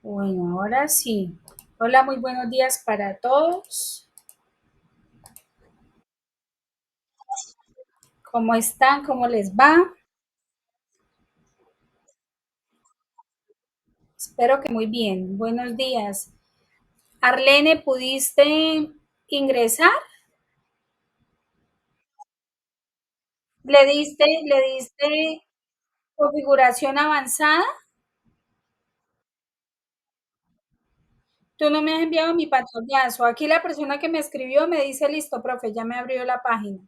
Bueno, ahora sí. Hola, muy buenos días para todos. ¿Cómo están? ¿Cómo les va? Espero que muy bien. Buenos días. Arlene, ¿pudiste ingresar? ¿Le diste configuración avanzada? Tú no me has enviado mi pantallazo. Aquí la persona que me escribió me dice, listo, profe, ya me abrió la página.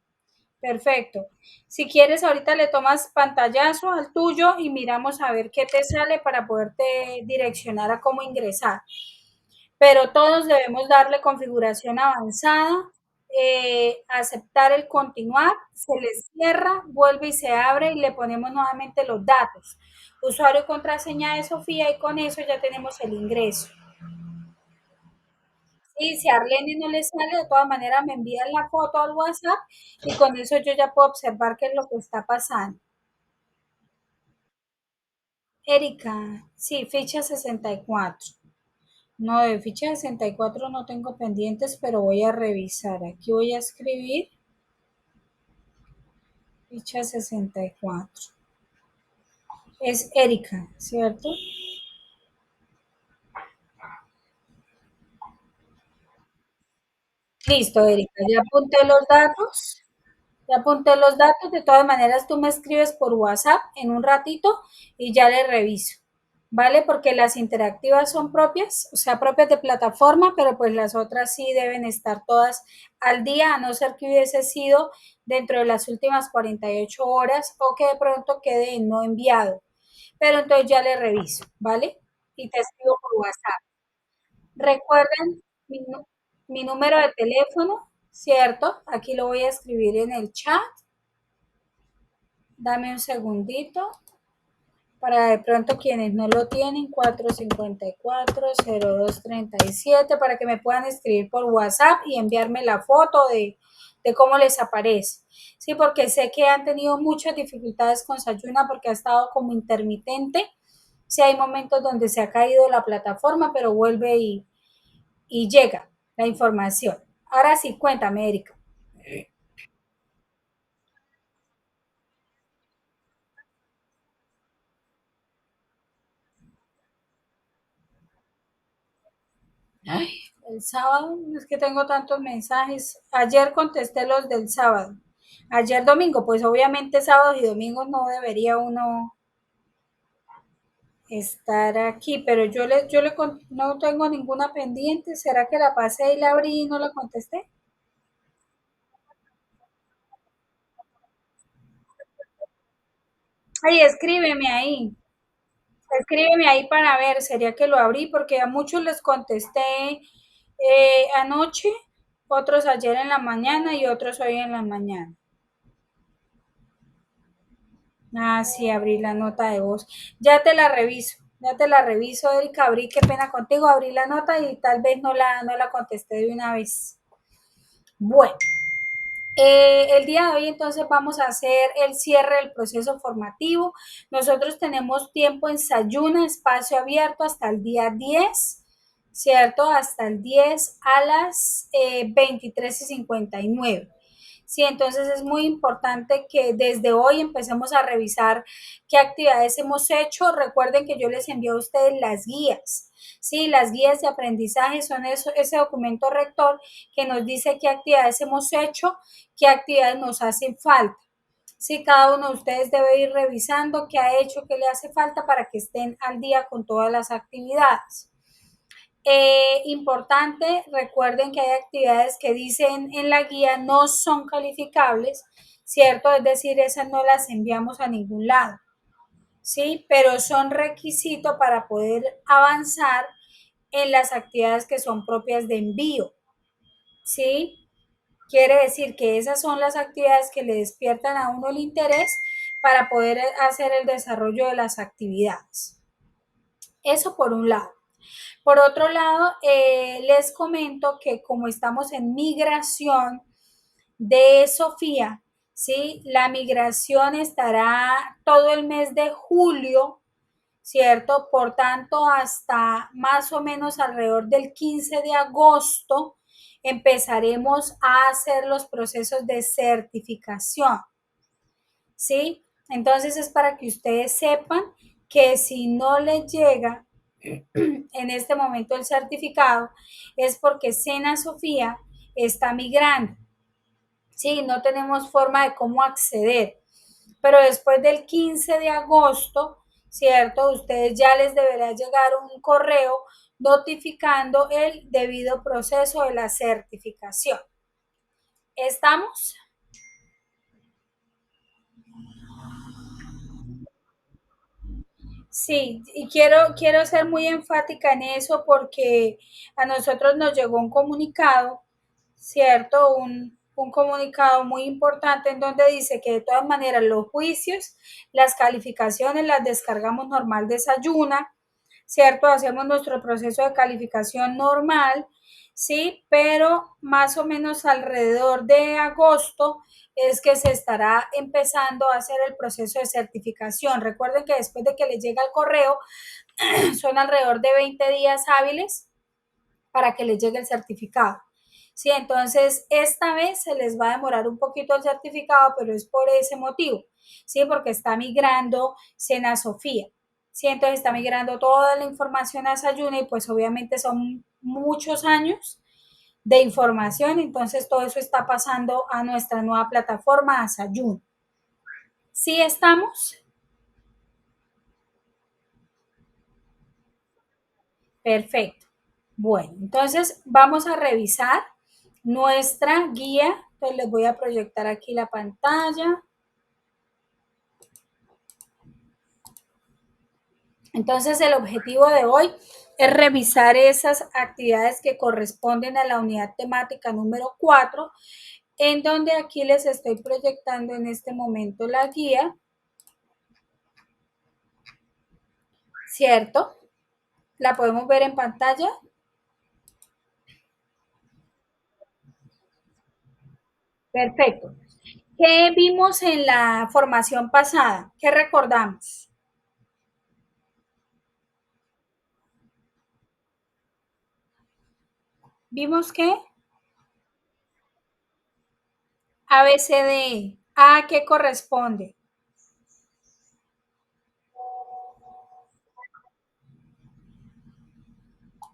Perfecto. Si quieres, ahorita le tomas pantallazo al tuyo y miramos a ver qué te sale para poderte direccionar a cómo ingresar. Pero todos debemos darle configuración avanzada, aceptar el continuar, se le cierra, vuelve y se abre y le ponemos nuevamente los datos. Usuario y contraseña de Sofía y con eso ya tenemos el ingreso. Y si a Arlene no le sale, de todas maneras me envían la foto al WhatsApp y con eso yo ya puedo observar qué es lo que está pasando. Erika, sí, ficha 64. No, de ficha 64 no tengo pendientes, pero voy a revisar. Aquí voy a escribir ficha 64. Es Erika, ¿cierto? Listo, Erika, ya apunté los datos. Ya apunté los datos. De todas maneras, tú me escribes por WhatsApp en un ratito y ya le reviso. ¿Vale? Porque las interactivas son propias, o sea, propias de plataforma, pero pues las otras sí deben estar todas al día, a no ser que hubiese sido dentro de las últimas 48 horas o que de pronto quede en no enviado. Pero entonces ya le reviso, ¿vale? Y te escribo por WhatsApp. Recuerden mi número de teléfono, ¿cierto? Aquí lo voy a escribir en el chat. Dame un segundito. Para de pronto quienes no lo tienen, 454-0237, para que me puedan escribir por WhatsApp y enviarme la foto de cómo les aparece. Sí, porque sé que han tenido muchas dificultades con Sayuna porque ha estado como intermitente. Sí, hay momentos donde se ha caído la plataforma, pero vuelve y llega la información. Ahora sí, cuéntame, Erika. Ay, el sábado, es que tengo tantos mensajes. Ayer contesté los del sábado. Ayer domingo, pues obviamente sábados y domingos no debería uno estar aquí, pero no tengo ninguna pendiente. ¿Será que la pasé y la abrí y no la contesté? Ay, escríbeme ahí para ver, sería que lo abrí porque a muchos les contesté anoche, otros ayer en la mañana y otros hoy en la mañana. Ah, sí, abrí la nota de voz. Ya te la reviso, Erika. Abrí, qué pena contigo, abrí la nota y tal vez no la contesté de una vez. Bueno, el día de hoy entonces vamos a hacer el cierre del proceso formativo. Nosotros tenemos tiempo en Sayuna, espacio abierto hasta el día 10, ¿cierto? Hasta el 10 a las 23:59. Sí, entonces es muy importante que desde hoy empecemos a revisar qué actividades hemos hecho. Recuerden que yo les envío a ustedes las guías. Sí, las guías de aprendizaje son ese documento rector que nos dice qué actividades hemos hecho, qué actividades nos hacen falta. Sí, cada uno de ustedes debe ir revisando qué ha hecho, qué le hace falta para que estén al día con todas las actividades. Importante, recuerden que hay actividades que dicen en la guía no son calificables, ¿cierto? Es decir, esas no las enviamos a ningún lado, ¿sí? Pero son requisito para poder avanzar en las actividades que son propias de envío, ¿sí? Quiere decir que esas son las actividades que le despiertan a uno el interés para poder hacer el desarrollo de las actividades. Eso por un lado. Por otro lado, les comento que como estamos en migración de Sofía, ¿sí? La migración estará todo el mes de julio, ¿cierto? Por tanto, hasta más o menos alrededor del 15 de agosto empezaremos a hacer los procesos de certificación, ¿sí? Entonces es para que ustedes sepan que si no les llega en este momento el certificado es porque Sena Sofía está migrando, ¿sí? No tenemos forma de cómo acceder, pero después del 15 de agosto, ¿cierto? Ustedes ya les deberá llegar un correo notificando el debido proceso de la certificación. ¿Estamos? Sí, y quiero ser muy enfática en eso porque a nosotros nos llegó un comunicado, ¿cierto? Un comunicado muy importante en donde dice que de todas maneras los juicios, las calificaciones las descargamos normal desayuna, ¿cierto? Hacemos nuestro proceso de calificación normal, ¿sí? Pero más o menos alrededor de agosto es que se estará empezando a hacer el proceso de certificación. Recuerden que después de que les llega el correo, son alrededor de 20 días hábiles para que les llegue el certificado. Sí, entonces esta vez se les va a demorar un poquito el certificado, pero es por ese motivo, sí, porque está migrando Sena Sofía. Sí, entonces está migrando toda la información a Sayuna y pues obviamente son muchos años de información, entonces todo eso está pasando a nuestra nueva plataforma, a Sayuna. ¿Sí estamos? Perfecto. Bueno, entonces vamos a revisar nuestra guía. Entonces les voy a proyectar aquí la pantalla. Entonces el objetivo de hoy es revisar esas actividades que corresponden a la unidad temática número 4, en donde aquí les estoy proyectando en este momento la guía, ¿cierto? La podemos ver en pantalla. Perfecto. ¿Qué vimos en la formación pasada? ¿Qué recordamos? ¿Vimos qué? A, B, C, D, E. ¿A qué corresponde?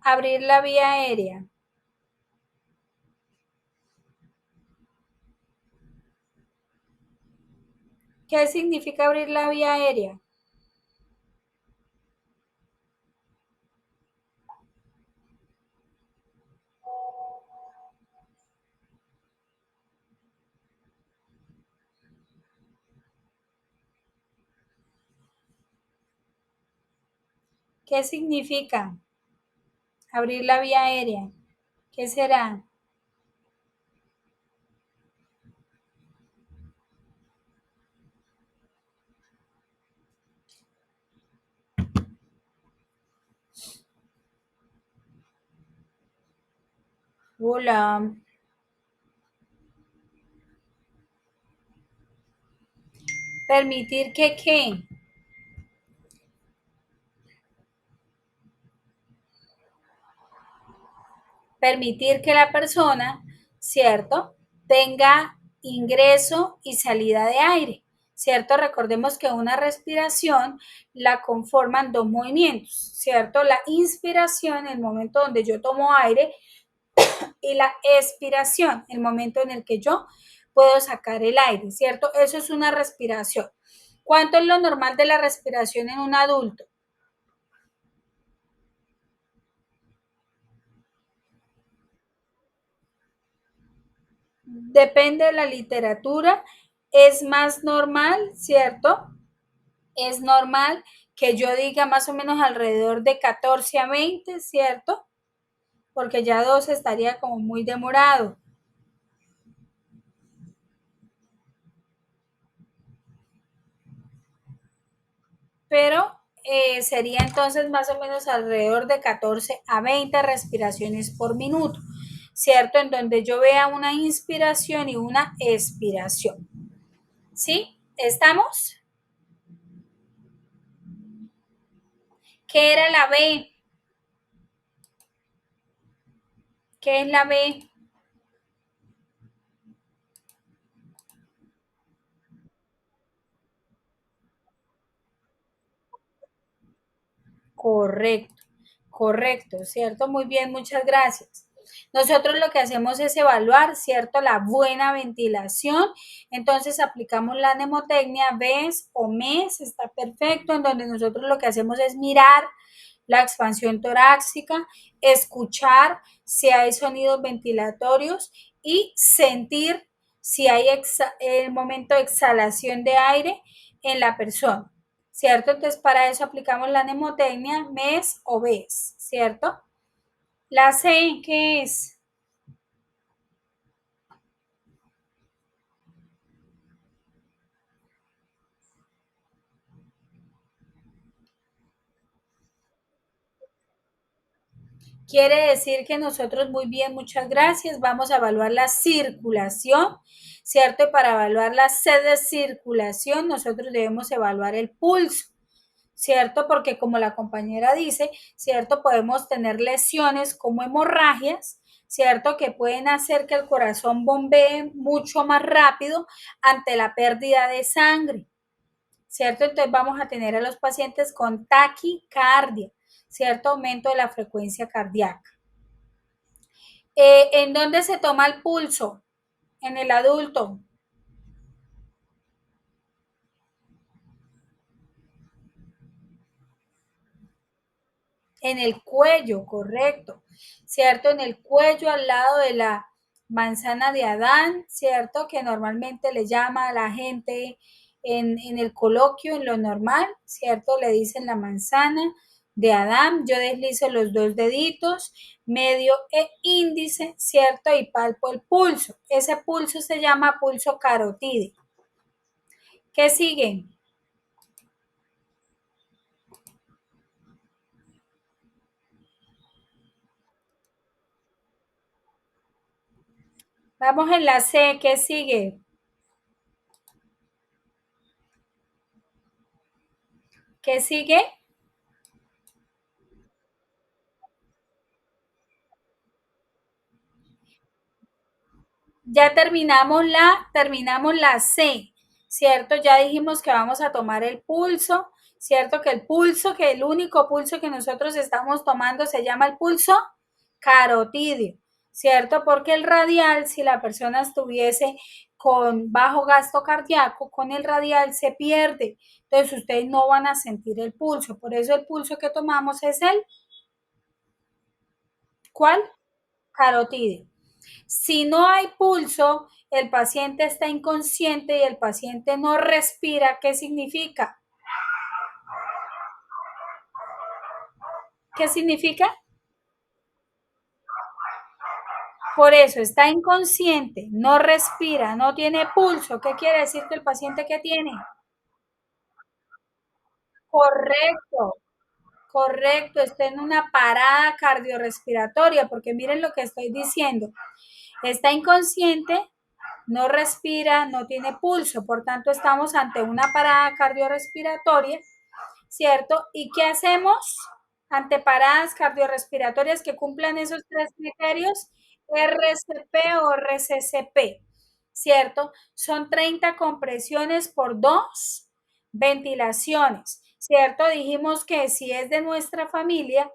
Abrir la vía aérea. ¿Qué significa abrir la vía aérea? ¿Qué significa abrir la vía aérea? ¿Qué será? Hola. Permitir que qué. Permitir que la persona, ¿cierto? Tenga ingreso y salida de aire, ¿cierto? Recordemos que una respiración la conforman dos movimientos, ¿cierto? La inspiración, el momento donde yo tomo aire, y la expiración, el momento en el que yo puedo sacar el aire, ¿cierto? Eso es una respiración. ¿Cuánto es lo normal de la respiración en un adulto? Depende de la literatura, es más normal, ¿cierto? Es normal que yo diga más o menos alrededor de 14 a 20, ¿cierto? Porque ya 12 estaría como muy demorado. Pero sería entonces más o menos alrededor de 14 a 20 respiraciones por minuto, ¿cierto? En donde yo vea una inspiración y una expiración. ¿Sí? ¿Estamos? ¿Qué era la B? ¿Qué es la B? Correcto, correcto, ¿cierto? Muy bien, muchas gracias. Nosotros lo que hacemos es evaluar, ¿cierto? La buena ventilación. Entonces aplicamos la mnemotecnia ves o mes, está perfecto, en donde nosotros lo que hacemos es mirar la expansión torácica, escuchar si hay sonidos ventilatorios y sentir si hay el momento de exhalación de aire en la persona. ¿Cierto? Entonces, para eso aplicamos la mnemotecnia mes o ves, ¿cierto? La C, ¿qué es? Quiere decir que nosotros, muy bien, muchas gracias, vamos a evaluar la circulación, ¿cierto? Y para evaluar la sed de circulación, nosotros debemos evaluar el pulso, ¿cierto? Porque como la compañera dice, ¿cierto? Podemos tener lesiones como hemorragias, ¿cierto? Que pueden hacer que el corazón bombee mucho más rápido ante la pérdida de sangre, ¿cierto? Entonces vamos a tener a los pacientes con taquicardia, ¿cierto? Aumento de la frecuencia cardíaca. ¿En dónde se toma el pulso? En el adulto. En el cuello, correcto, ¿cierto? En el cuello al lado de la manzana de Adán, ¿cierto? Que normalmente le llama a la gente en el coloquio, en lo normal, ¿cierto? Le dicen la manzana de Adán. Yo deslizo los dos deditos, medio e índice, ¿cierto? Y palpo el pulso. Ese pulso se llama pulso carotídeo. ¿Qué sigue? Vamos en la C, ¿qué sigue? ¿Qué sigue? Ya terminamos la C, ¿cierto? Ya dijimos que vamos a tomar el pulso, ¿cierto? Que el único pulso que nosotros estamos tomando se llama el pulso carotídeo, ¿cierto? Porque el radial, si la persona estuviese con bajo gasto cardíaco, con el radial se pierde. Entonces ustedes no van a sentir el pulso. Por eso el pulso que tomamos es el, ¿cuál? Carotídeo. Si no hay pulso, el paciente está inconsciente y el paciente no respira, ¿qué significa? ¿Qué significa? Por eso está inconsciente, no respira, no tiene pulso. ¿Qué quiere decir que el paciente que tiene? Correcto, correcto, está en una parada cardiorrespiratoria, porque miren lo que estoy diciendo. Está inconsciente, no respira, no tiene pulso, por tanto estamos ante una parada cardiorrespiratoria, ¿cierto? ¿Y qué hacemos ante paradas cardiorrespiratorias que cumplan esos tres criterios? RCP o RCCP, ¿cierto? Son 30 compresiones por 2 ventilaciones, ¿cierto? Dijimos que si es de nuestra familia,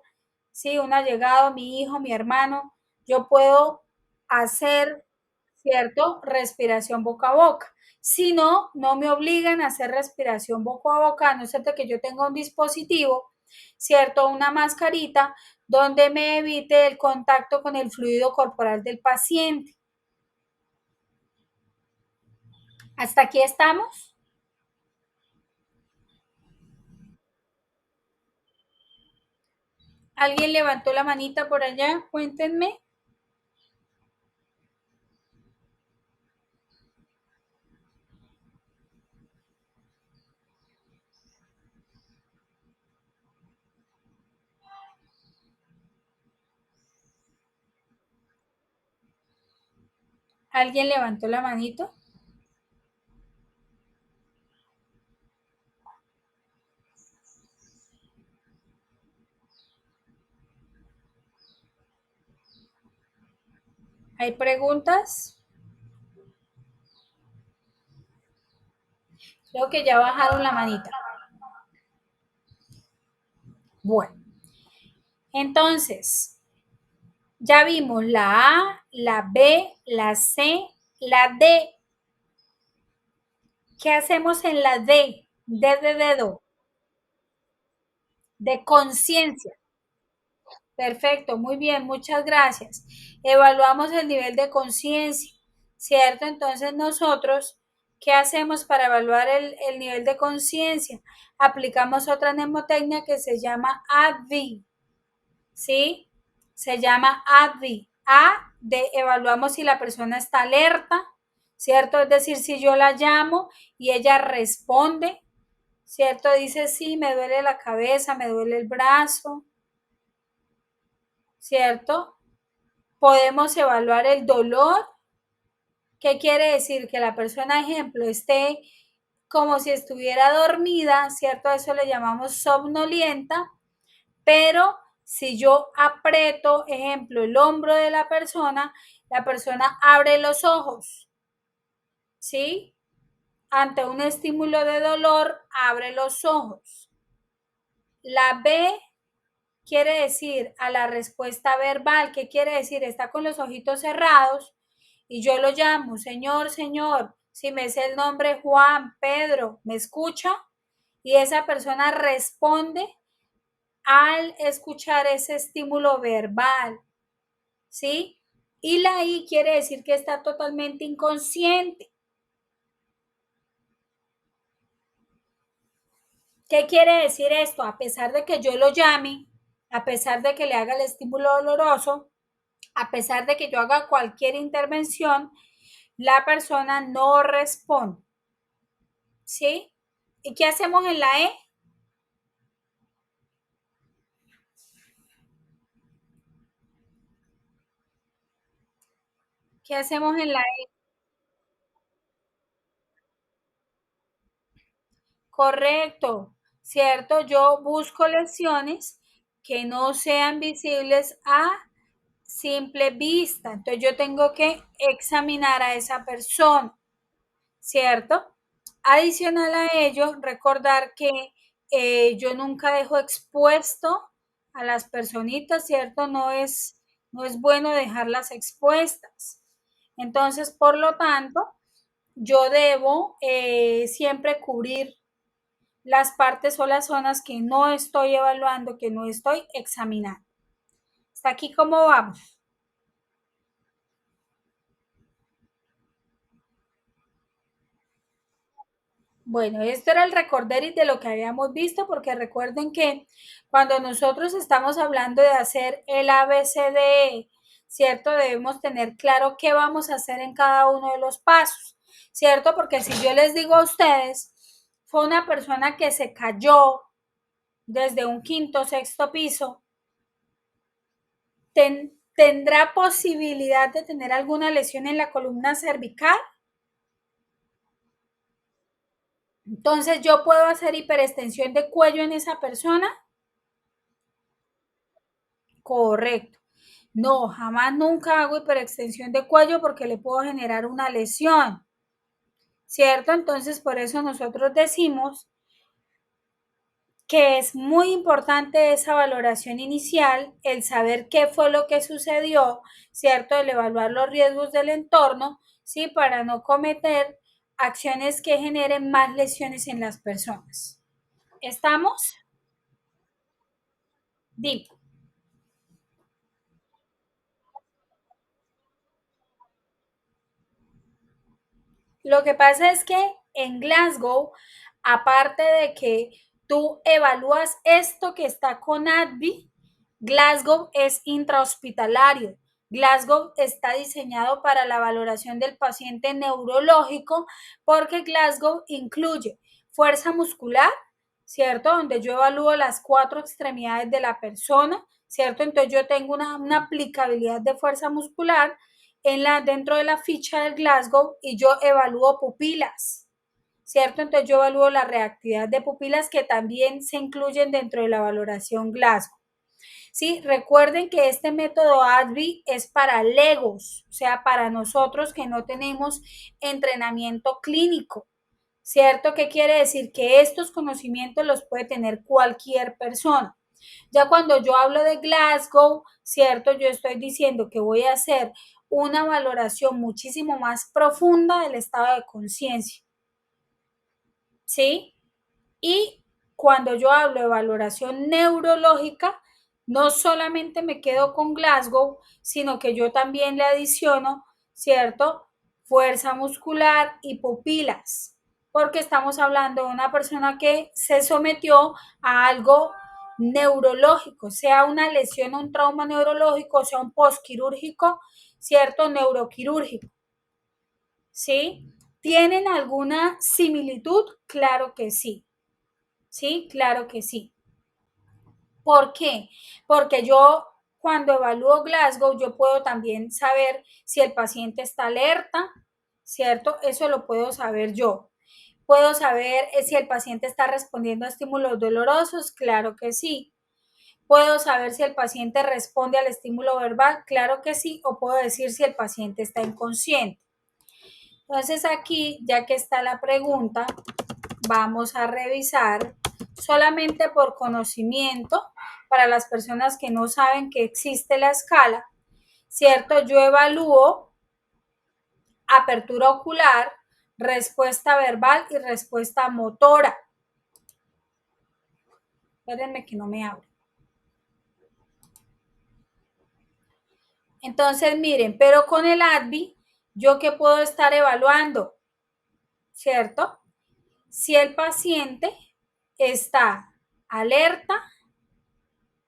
si un allegado, mi hijo, mi hermano, yo puedo hacer, ¿cierto? Respiración boca a boca. Si no, no me obligan a hacer respiración boca a boca, a no ser de que yo tenga un dispositivo, ¿cierto? Una mascarita donde me evite el contacto con el fluido corporal del paciente. ¿Hasta aquí estamos? ¿Alguien levantó la manita por allá? Cuéntenme. ¿Alguien levantó la manito? ¿Hay preguntas? Creo que ya bajaron la manita. Bueno, entonces, ya vimos la A, la B, la C, la D. ¿Qué hacemos en la D? D de dedo, de conciencia. Perfecto, muy bien, muchas gracias. Evaluamos el nivel de conciencia, ¿cierto? Entonces nosotros, ¿qué hacemos para evaluar el nivel de conciencia? Aplicamos otra mnemotecnia que se llama ADVI, ¿sí? Se llama ADVI. A de evaluamos si la persona está alerta, ¿cierto? Es decir, si yo la llamo y ella responde, ¿cierto? Dice, sí, me duele la cabeza, me duele el brazo, ¿cierto? Podemos evaluar el dolor. ¿Qué quiere decir? Que la persona, ejemplo, esté como si estuviera dormida, ¿cierto? Eso le llamamos somnolienta, pero si yo aprieto, ejemplo, el hombro de la persona abre los ojos, ¿sí? Ante un estímulo de dolor, abre los ojos. La B quiere decir a la respuesta verbal, ¿qué quiere decir? Está con los ojitos cerrados y yo lo llamo, señor, señor, si me sé el nombre Juan, Pedro, ¿me escucha? Y esa persona responde al escuchar ese estímulo verbal, ¿sí? Y la I quiere decir que está totalmente inconsciente. ¿Qué quiere decir esto? A pesar de que yo lo llame, a pesar de que le haga el estímulo doloroso, a pesar de que yo haga cualquier intervención, la persona no responde, ¿sí? ¿Y qué hacemos en la E? ¿Qué hacemos en la E? Correcto, ¿cierto? Yo busco lesiones que no sean visibles a simple vista. Entonces yo tengo que examinar a esa persona, ¿cierto? Adicional a ello, recordar que yo nunca dejo expuesto a las personitas, ¿cierto? No es bueno dejarlas expuestas. Entonces, por lo tanto, yo debo siempre cubrir las partes o las zonas que no estoy evaluando, que no estoy examinando. ¿Hasta aquí cómo vamos? Bueno, esto era el recorderis de lo que habíamos visto, porque recuerden que cuando nosotros estamos hablando de hacer el ABCDE, ¿cierto? Debemos tener claro qué vamos a hacer en cada uno de los pasos, ¿cierto? Porque si yo les digo a ustedes, fue una persona que se cayó desde un quinto, sexto piso, ¿tendrá posibilidad de tener alguna lesión en la columna cervical? Entonces, ¿yo puedo hacer hiperextensión de cuello en esa persona? Correcto. No, jamás nunca hago hiperextensión de cuello porque le puedo generar una lesión, ¿cierto? Entonces, por eso nosotros decimos que es muy importante esa valoración inicial, el saber qué fue lo que sucedió, ¿cierto? El evaluar los riesgos del entorno, ¿sí? Para no cometer acciones que generen más lesiones en las personas. ¿Estamos? Dime. Lo que pasa es que en Glasgow, aparte de que tú evalúas esto que está con ADVI, Glasgow es intrahospitalario. Glasgow está diseñado para la valoración del paciente neurológico porque Glasgow incluye fuerza muscular, ¿cierto? Donde yo evalúo las cuatro extremidades de la persona, ¿cierto? Entonces yo tengo una aplicabilidad de fuerza muscular dentro de la ficha del Glasgow y yo evalúo pupilas, ¿cierto? Entonces yo evalúo la reactividad de pupilas que también se incluyen dentro de la valoración Glasgow. Sí, recuerden que este método ADVI es para legos, o sea, para nosotros que no tenemos entrenamiento clínico. ¿Cierto? ¿Qué quiere decir? Que estos conocimientos los puede tener cualquier persona. Ya cuando yo hablo de Glasgow, ¿cierto? Yo estoy diciendo que voy a hacer una valoración muchísimo más profunda del estado de conciencia. ¿Sí? Y cuando yo hablo de valoración neurológica, no solamente me quedo con Glasgow, sino que yo también le adiciono, ¿cierto? Fuerza muscular y pupilas, porque estamos hablando de una persona que se sometió a algo neurológico, sea una lesión o un trauma neurológico, sea un postquirúrgico, ¿cierto? Neuroquirúrgico, ¿sí? ¿Tienen alguna similitud? Claro que sí. Sí, claro que sí. ¿Por qué? Porque yo cuando evalúo Glasgow, yo puedo también saber si el paciente está alerta, ¿cierto? Eso lo puedo saber yo. Puedo saber si el paciente está respondiendo a estímulos dolorosos, claro que sí. Puedo saber si el paciente responde al estímulo verbal, claro que sí. O puedo decir si el paciente está inconsciente. Entonces aquí, ya que está la pregunta, vamos a revisar solamente por conocimiento para las personas que no saben que existe la escala, ¿cierto? Yo evalúo apertura ocular, respuesta verbal y respuesta motora. Espérenme que no me abre. Entonces, miren, pero con el ADVI, ¿yo qué puedo estar evaluando? ¿Cierto? Si el paciente está alerta,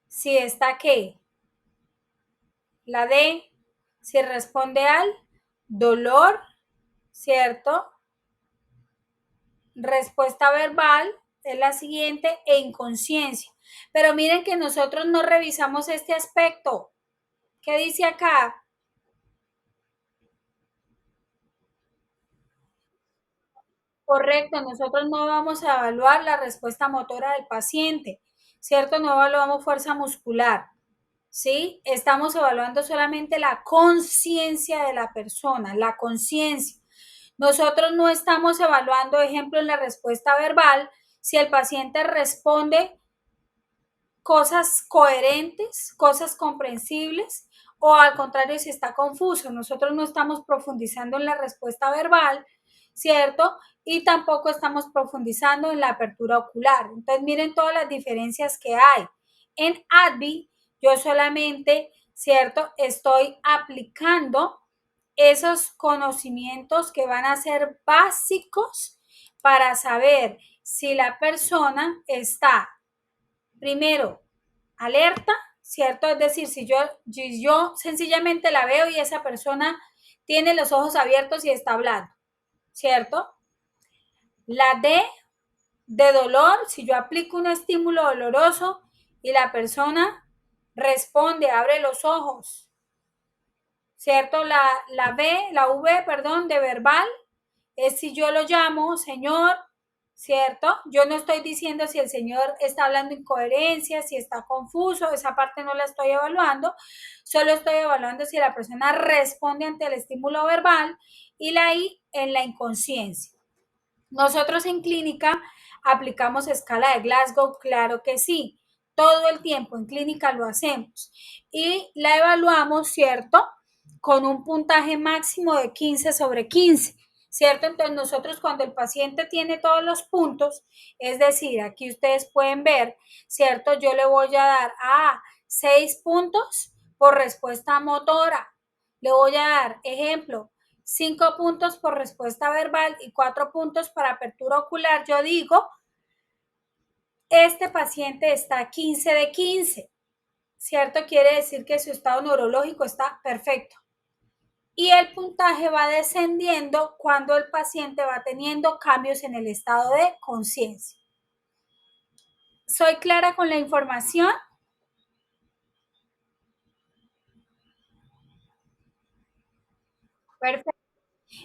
si está ¿qué? La D, si responde al dolor, ¿cierto? Respuesta verbal es la siguiente e inconsciencia. Pero miren que nosotros no revisamos este aspecto. ¿Qué dice acá? Correcto, nosotros no vamos a evaluar la respuesta motora del paciente, ¿cierto? No evaluamos fuerza muscular, ¿sí? Estamos evaluando solamente la conciencia de la persona, la conciencia. Nosotros no estamos evaluando, ejemplo, en la respuesta verbal, si el paciente responde cosas coherentes, cosas comprensibles, o al contrario, si está confuso. Nosotros no estamos profundizando en la respuesta verbal, ¿cierto? Y tampoco estamos profundizando en la apertura ocular. Entonces, miren todas las diferencias que hay. En ADVI, yo solamente, ¿cierto? Estoy aplicando esos conocimientos que van a ser básicos para saber si la persona está, primero, alerta, ¿cierto? Es decir, si yo sencillamente la veo y esa persona tiene los ojos abiertos y está hablando, ¿cierto? La D de dolor, si yo aplico un estímulo doloroso y la persona responde, abre los ojos, ¿cierto? La V, perdón, de verbal, es si yo lo llamo, señor, ¿cierto? Yo no estoy diciendo si el señor está hablando incoherencia, si está confuso, esa parte no la estoy evaluando, solo estoy evaluando si la persona responde ante el estímulo verbal y la I en la inconsciencia. Nosotros en clínica aplicamos escala de Glasgow, claro que sí, todo el tiempo en clínica lo hacemos y la evaluamos, ¿cierto? Con un puntaje máximo de 15 sobre 15, ¿cierto? Entonces nosotros cuando el paciente tiene todos los puntos, es decir, aquí ustedes pueden ver, ¿cierto? Yo le voy a dar a 6 puntos por respuesta motora. Le voy a dar, ejemplo, 5 puntos por respuesta verbal y 4 puntos para apertura ocular. Yo digo, este paciente está 15 de 15, ¿cierto? Quiere decir que su estado neurológico está perfecto. Y el puntaje va descendiendo cuando el paciente va teniendo cambios en el estado de conciencia. ¿Soy clara con la información? Perfecto.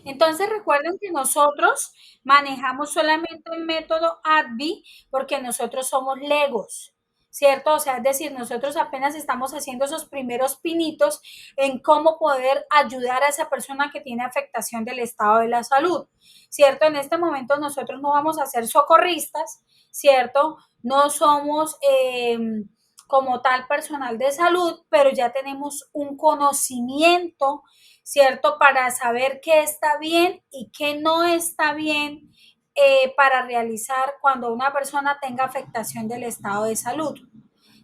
Entonces recuerden que nosotros manejamos solamente el método ADVI porque nosotros somos legos, ¿cierto? O sea, es decir, nosotros apenas estamos haciendo esos primeros pinitos en cómo poder ayudar a esa persona que tiene afectación del estado de la salud, ¿cierto? En este momento nosotros no vamos a ser socorristas, ¿cierto? No somos como tal personal de salud, pero ya tenemos un conocimiento, ¿cierto? Para saber qué está bien y qué no está bien para realizar cuando una persona tenga afectación del estado de salud.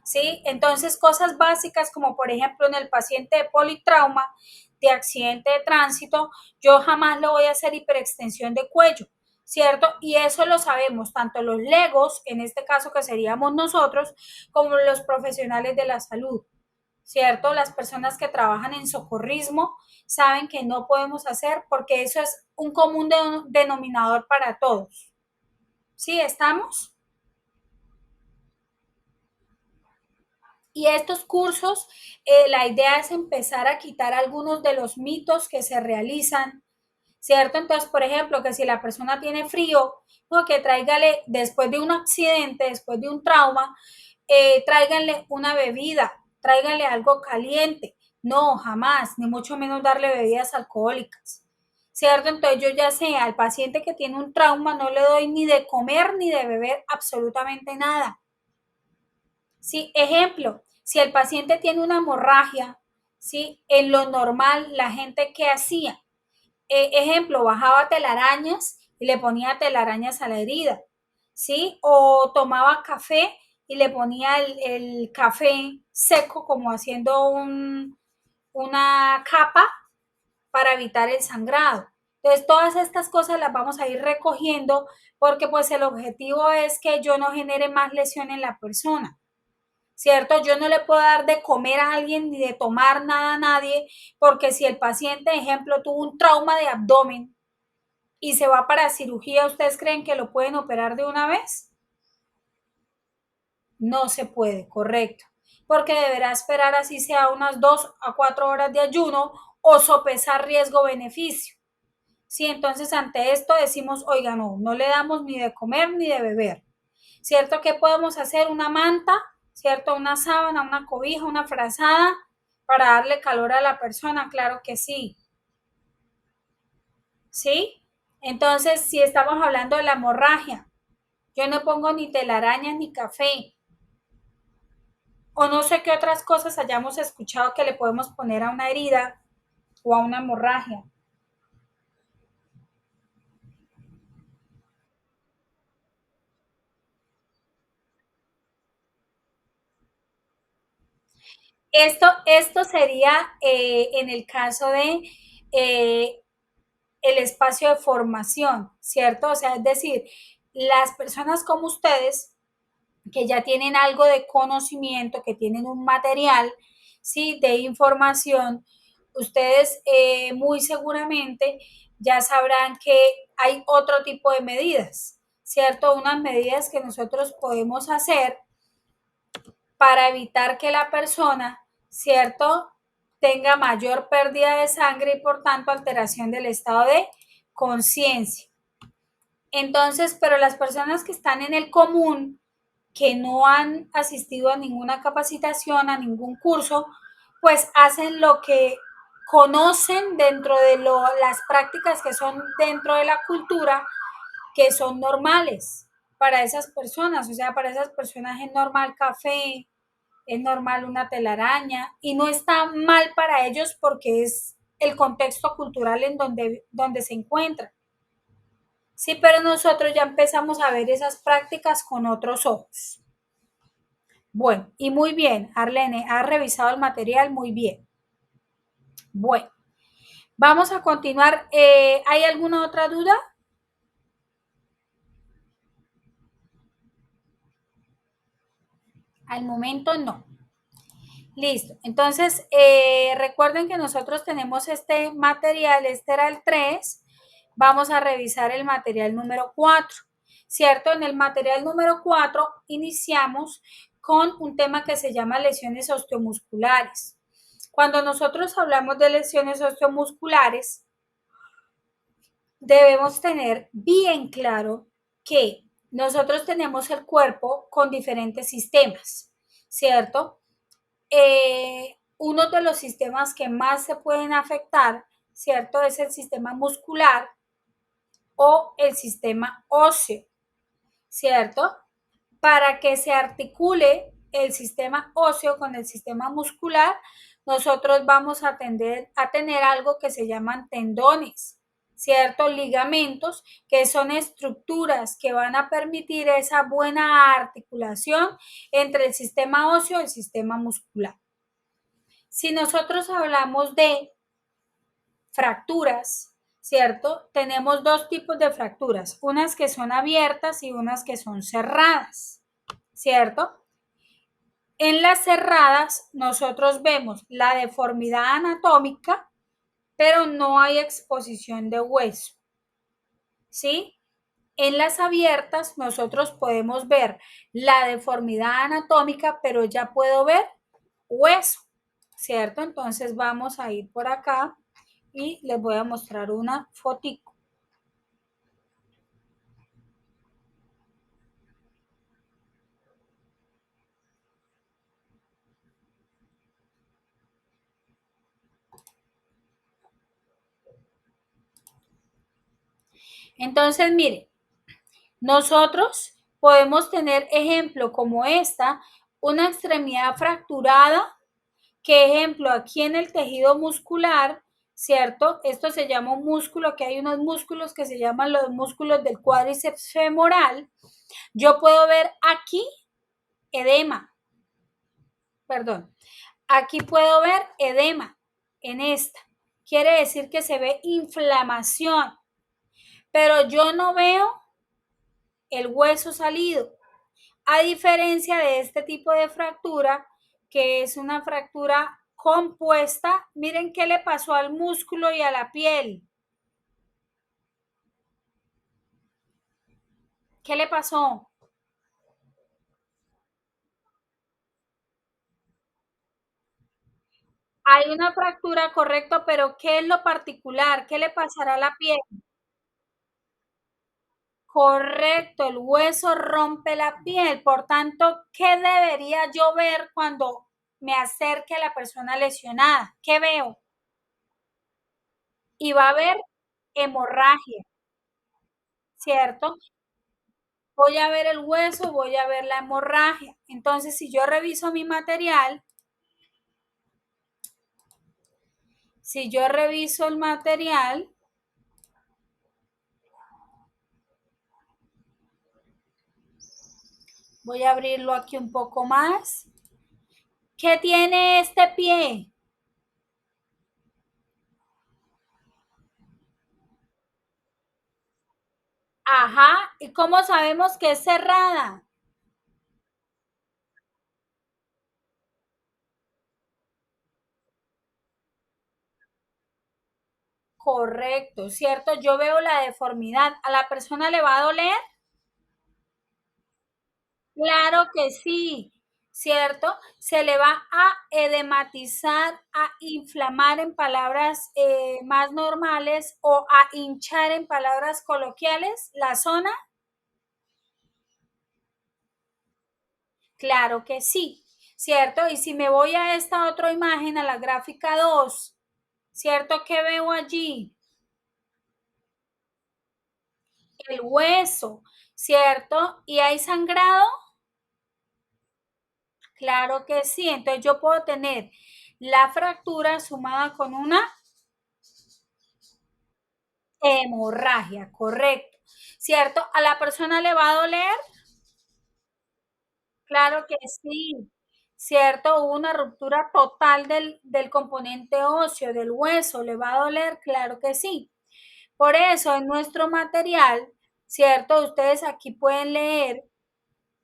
¿Sí? Entonces, cosas básicas como por ejemplo en el paciente de politrauma, de accidente de tránsito, yo jamás le voy a hacer hiperextensión de cuello, ¿cierto? Y eso lo sabemos tanto los legos, en este caso que seríamos nosotros, como los profesionales de la salud, ¿cierto? Las personas que trabajan en socorrismo saben que no podemos hacer porque eso es un común denominador para todos. ¿Sí? ¿Estamos? Y estos cursos, la idea es empezar a quitar algunos de los mitos que se realizan, ¿cierto? Entonces, por ejemplo, que si la persona tiene frío, no, que tráigale, después de un accidente, después de un trauma, tráiganle una bebida, tráiganle algo caliente. No, jamás, ni mucho menos darle bebidas alcohólicas. ¿Cierto? Entonces yo ya sé, al paciente que tiene un trauma no le doy ni de comer ni de beber absolutamente nada. Sí, ejemplo, si el paciente tiene una hemorragia, ¿sí? En lo normal, la gente ¿qué hacía? Ejemplo, bajaba telarañas y le ponía telarañas a la herida, ¿sí? O tomaba café y le ponía el café seco como haciendo una capa para evitar el sangrado. Entonces, todas estas cosas las vamos a ir recogiendo porque pues el objetivo es que yo no genere más lesión en la persona. ¿Cierto? Yo no le puedo dar de comer a alguien ni de tomar nada a nadie, porque si el paciente, ejemplo, tuvo un trauma de abdomen y se va para cirugía, ¿ustedes creen que lo pueden operar de una vez? No se puede, correcto, porque deberá esperar así sea unas 2 a 4 horas de ayuno o sopesar riesgo-beneficio. Sí, entonces ante esto decimos, oiga, no, no le damos ni de comer ni de beber. ¿Cierto? ¿Qué podemos hacer? Una manta, ¿cierto? Una sábana, una cobija, una frazada para darle calor a la persona, claro que sí. ¿Sí? Entonces, si estamos hablando de la hemorragia, yo no pongo ni telarañas ni café. O no sé qué otras cosas hayamos escuchado que le podemos poner a una herida o a una hemorragia. Esto sería en el caso de eh, el espacio de formación, ¿cierto? O sea, es decir, las personas como ustedes que ya tienen algo de conocimiento, que tienen un material, ¿sí? De información, ustedes muy seguramente ya sabrán que hay otro tipo de medidas, ¿cierto? Unas medidas que nosotros podemos hacer para evitar que la persona, ¿cierto?, tenga mayor pérdida de sangre y por tanto alteración del estado de conciencia. Entonces, pero las personas que están en el común, que no han asistido a ninguna capacitación, a ningún curso, pues hacen lo que conocen dentro de las prácticas que son dentro de la cultura, que son normales para esas personas. O sea, para esas personas es normal café, es normal una telaraña y no está mal para ellos porque es el contexto cultural en donde se encuentran. Sí, pero nosotros ya empezamos a ver esas prácticas con otros ojos. Bueno, y muy bien, Arlene, ha revisado el material muy bien. Bueno, vamos a continuar. ¿Hay alguna otra duda? Al momento no. Listo. Entonces, recuerden que nosotros tenemos este material, este era el 3. Vamos a revisar el material número 4, ¿cierto? En el material número 4 iniciamos con un tema que se llama lesiones osteomusculares. Cuando nosotros hablamos de lesiones osteomusculares, debemos tener bien claro que nosotros tenemos el cuerpo con diferentes sistemas. ¿cierto? Uno de los sistemas que más se pueden afectar, ¿cierto? Es el sistema muscular o el sistema óseo, ¿cierto? Para que se articule el sistema óseo con el sistema muscular, nosotros vamos a tener algo que se llaman tendones, ¿cierto? Ligamentos, que son estructuras que van a permitir esa buena articulación entre el sistema óseo y el sistema muscular. Si nosotros hablamos de fracturas, ¿cierto? Tenemos dos tipos de fracturas, unas que son abiertas y unas que son cerradas, ¿cierto? En las cerradas nosotros vemos la deformidad anatómica, pero no hay exposición de hueso, ¿sí? En las abiertas nosotros podemos ver la deformidad anatómica, pero ya puedo ver hueso, ¿cierto? Entonces vamos a ir por acá y les voy a mostrar una fotico. Entonces, mire, nosotros podemos tener ejemplo como esta, una extremidad fracturada, que ejemplo aquí en el tejido muscular, ¿cierto? Esto se llama un músculo, que hay unos músculos que se llaman los músculos del cuádriceps femoral. Yo puedo ver aquí edema, perdón, aquí puedo ver edema en esta. Quiere decir que se ve inflamación, pero yo no veo el hueso salido. A diferencia de este tipo de fractura, que es una fractura compuesta, miren qué le pasó al músculo y a la piel. ¿Qué le pasó? Hay una fractura, correcto, pero ¿qué es lo particular? ¿Qué le pasará a la piel? Correcto, el hueso rompe la piel. Por tanto, ¿qué debería yo ver cuando me acerque a la persona lesionada? ¿Qué veo? Y va a haber hemorragia, ¿cierto? Voy a ver el hueso, voy a ver la hemorragia. Entonces, si yo reviso mi material, si yo reviso el material, voy a abrirlo aquí un poco más. ¿Qué tiene este pie? Ajá, ¿y cómo sabemos que es cerrada? Correcto, ¿cierto? Yo veo la deformidad. ¿A la persona le va a doler? Claro que sí, ¿cierto? Se le va a edematizar, a inflamar en palabras más normales o a hinchar en palabras coloquiales la zona. Claro que sí, ¿cierto? Y si me voy a esta otra imagen, a la gráfica 2, ¿cierto? ¿Qué veo allí? El hueso, ¿cierto? ¿Y hay sangrado? Claro que sí. Entonces yo puedo tener la fractura sumada con una hemorragia, correcto. ¿Cierto? ¿A la persona le va a doler? Claro que sí. ¿Cierto? Hubo una ruptura total del componente óseo, del hueso. ¿Le va a doler? Claro que sí. Por eso en nuestro material, ¿cierto? Ustedes aquí pueden leer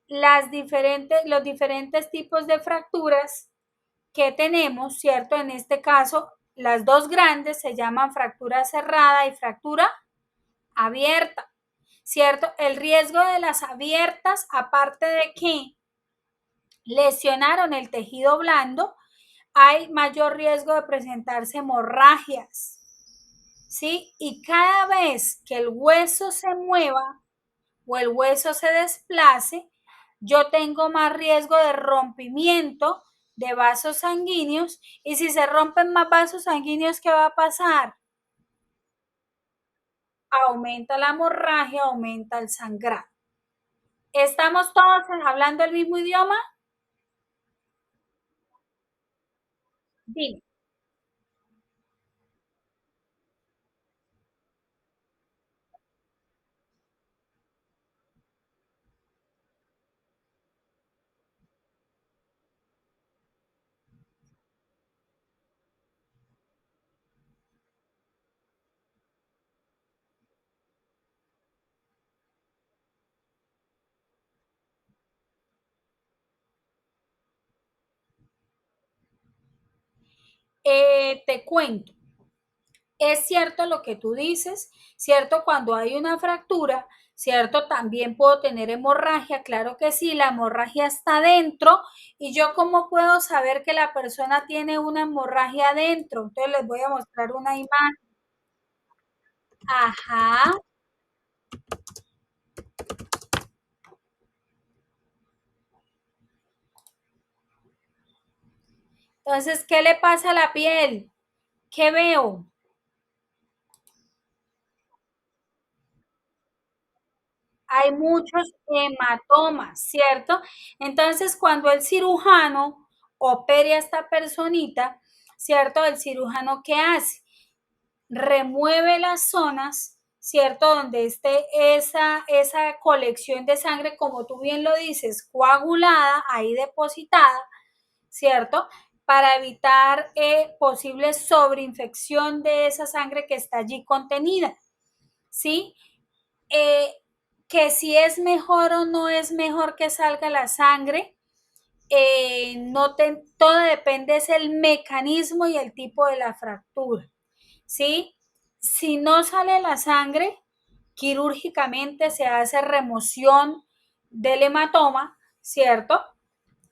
los diferentes tipos de fracturas que tenemos, ¿cierto? En este caso, las dos grandes se llaman fractura cerrada y fractura abierta, ¿cierto? El riesgo de las abiertas, aparte de que lesionaron el tejido blando, hay mayor riesgo de presentarse hemorragias, ¿sí? Y cada vez que el hueso se mueva o el hueso se desplace, yo tengo más riesgo de rompimiento de vasos sanguíneos y si se rompen más vasos sanguíneos, ¿qué va a pasar? Aumenta la hemorragia, aumenta el sangrado. ¿Estamos todos hablando el mismo idioma? Dime. Te cuento. Es cierto lo que tú dices, cierto, cuando hay una fractura, cierto, también puedo tener hemorragia, claro que sí, la hemorragia está dentro y yo cómo puedo saber que la persona tiene una hemorragia adentro. Entonces les voy a mostrar una imagen. Ajá. Entonces, ¿qué le pasa a la piel? ¿Qué veo? Hay muchos hematomas, ¿cierto? Entonces, cuando el cirujano opere a esta personita, ¿cierto? El cirujano, ¿qué hace? Remueve las zonas, ¿cierto? Donde esté esa colección de sangre, como tú bien lo dices, coagulada, ahí depositada, ¿cierto? Para evitar posible sobreinfección de esa sangre que está allí contenida, ¿sí? Eh, que si es mejor o no es mejor que salga la sangre, no te, todo depende es el mecanismo y el tipo de la fractura, ¿sí? Si no sale la sangre, quirúrgicamente se hace remoción del hematoma, ¿cierto?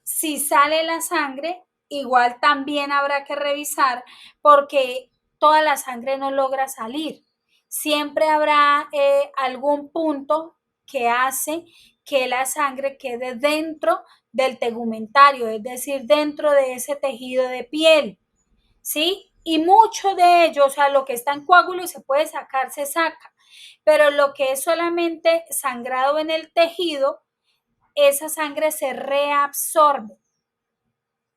Si sale la sangre, igual también habrá que revisar porque toda la sangre no logra salir. Siempre habrá algún punto que hace que la sangre quede dentro del tegumentario, es decir, dentro de ese tejido de piel, ¿sí? Y mucho de ello, o sea, lo que está en coágulo y se puede sacar, se saca, pero lo que es solamente sangrado en el tejido, esa sangre se reabsorbe,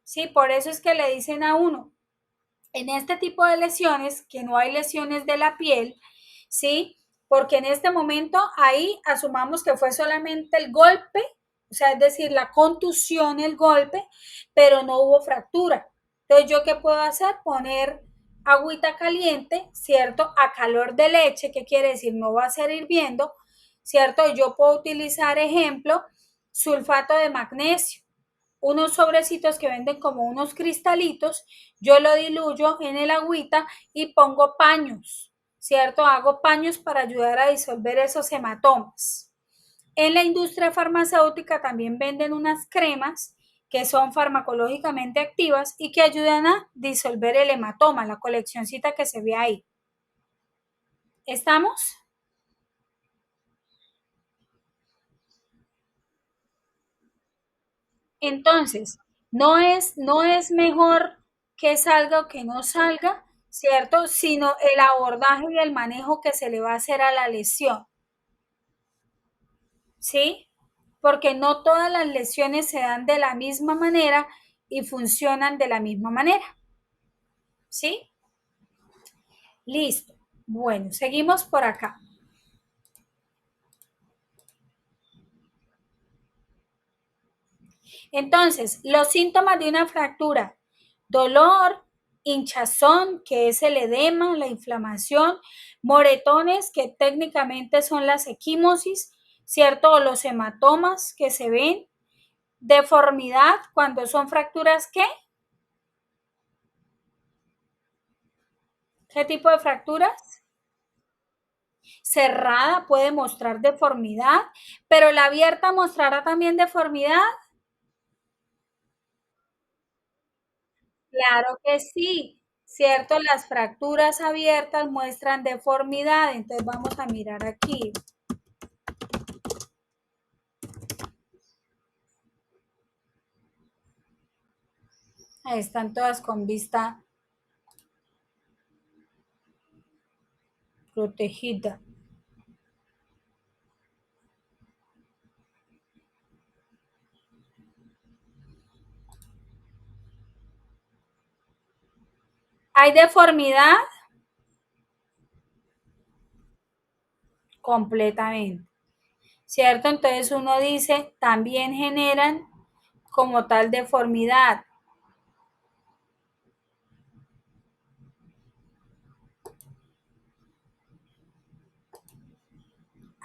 ¿sí? Por eso es que le dicen a uno, en este tipo de lesiones, que no hay lesiones de la piel, ¿sí? Porque en este momento ahí asumamos que fue solamente el golpe, o sea, es decir, la contusión, el golpe, pero no hubo fractura. Entonces, ¿yo qué puedo hacer? Poner agüita caliente, ¿cierto? A calor de leche, ¿qué quiere decir? No va a ser hirviendo, ¿cierto? Yo puedo utilizar, ejemplo, sulfato de magnesio, unos sobrecitos que venden como unos cristalitos, yo lo diluyo en el agüita y pongo paños, ¿cierto? Hago paños para ayudar a disolver esos hematomas. En la industria farmacéutica también venden unas cremas que son farmacológicamente activas y que ayudan a disolver el hematoma, la coleccioncita que se ve ahí. ¿Estamos? Entonces, no es mejor que salga o que no salga, ¿cierto? Sino el abordaje y el manejo que se le va a hacer a la lesión, ¿sí? Porque no todas las lesiones se dan de la misma manera y funcionan de la misma manera, ¿sí? Listo. Bueno, seguimos por acá. Entonces, los síntomas de una fractura: dolor, hinchazón, que es el edema, la inflamación, moretones, que técnicamente son las equimosis, ¿cierto? O los hematomas que se ven, deformidad, cuando son fracturas, ¿qué? ¿Qué tipo de fracturas? Cerrada puede mostrar deformidad, pero la abierta mostrará también deformidad. Claro que sí, cierto, las fracturas abiertas muestran deformidad, entonces vamos a mirar aquí. Ahí están todas con vista protegida. ¿Hay deformidad? Completamente. ¿Cierto? Entonces uno dice, también generan como tal deformidad.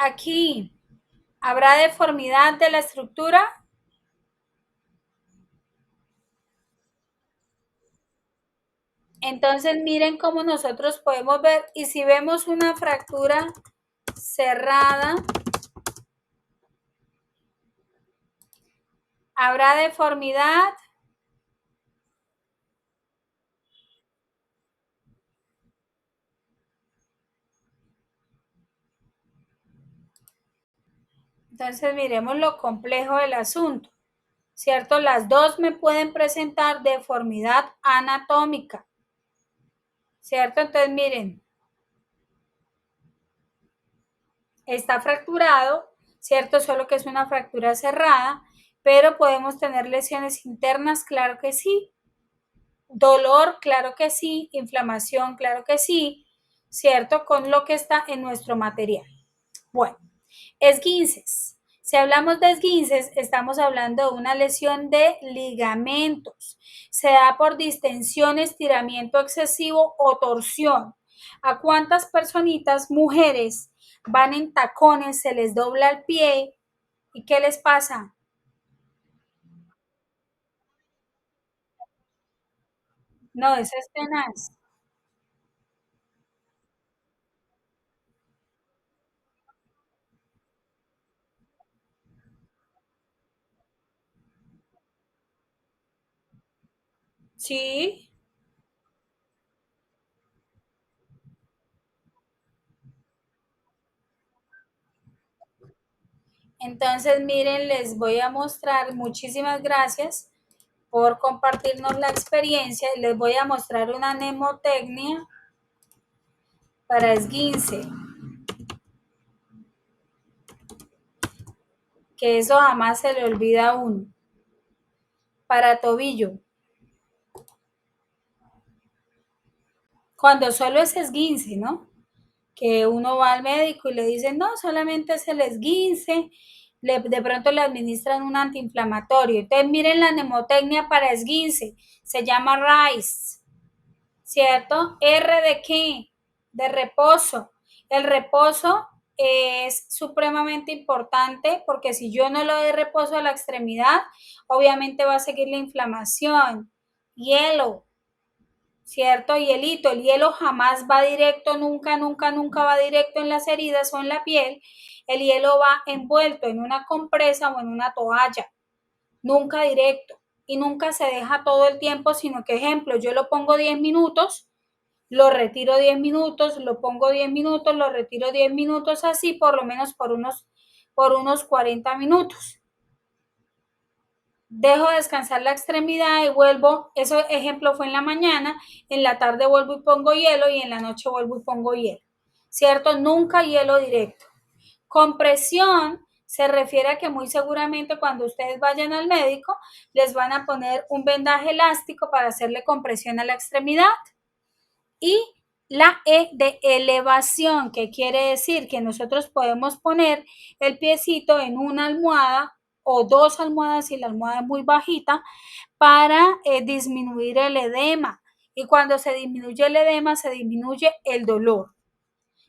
Aquí, ¿habrá deformidad de la estructura? Entonces miren cómo nosotros podemos ver, y si vemos una fractura cerrada, ¿habrá deformidad? Entonces miremos lo complejo del asunto, ¿cierto? Las dos me pueden presentar deformidad anatómica, ¿cierto? Entonces miren, está fracturado, ¿cierto? Solo que es una fractura cerrada, pero podemos tener lesiones internas, claro que sí. Dolor, claro que sí. Inflamación, claro que sí, ¿cierto? Con lo que está en nuestro material. Bueno, esguinces. Si hablamos de esguinces, estamos hablando de una lesión de ligamentos. Se da por distensión, estiramiento excesivo o torsión. ¿A cuántas personitas, mujeres, van en tacones, se les dobla el pie y qué les pasa? No, eso es tenaz. Sí. Entonces, miren, les voy a mostrar, muchísimas gracias por compartirnos la experiencia. Les voy a mostrar una mnemotecnia para esguince, que eso jamás se le olvida a uno. Para tobillo, cuando solo es esguince, ¿no? Que uno va al médico y le dicen, no, solamente es el esguince, de pronto le administran un antiinflamatorio. Entonces, miren la mnemotecnia para esguince, se llama RICE. ¿Cierto? ¿R de qué? De reposo. El reposo es supremamente importante porque si yo no le doy reposo a la extremidad, obviamente va a seguir la inflamación. Hielo, ¿cierto? Hielito, el hielo jamás va directo, nunca, nunca, nunca va directo en las heridas o en la piel. El hielo va envuelto en una compresa o en una toalla, nunca directo. Y nunca se deja todo el tiempo, sino que, ejemplo, yo lo pongo 10 minutos, lo retiro 10 minutos, lo pongo 10 minutos, lo retiro 10 minutos, así por lo menos por unos 40 minutos. Dejo descansar la extremidad y vuelvo, eso ejemplo fue en la mañana, en la tarde vuelvo y pongo hielo y en la noche vuelvo y pongo hielo, ¿cierto? Nunca hielo directo. Compresión se refiere a que muy seguramente cuando ustedes vayan al médico les van a poner un vendaje elástico para hacerle compresión a la extremidad. Y la E de elevación, que quiere decir que nosotros podemos poner el piecito en una almohada o dos almohadas si la almohada es muy bajita para disminuir el edema. Y cuando se disminuye el edema, se disminuye el dolor.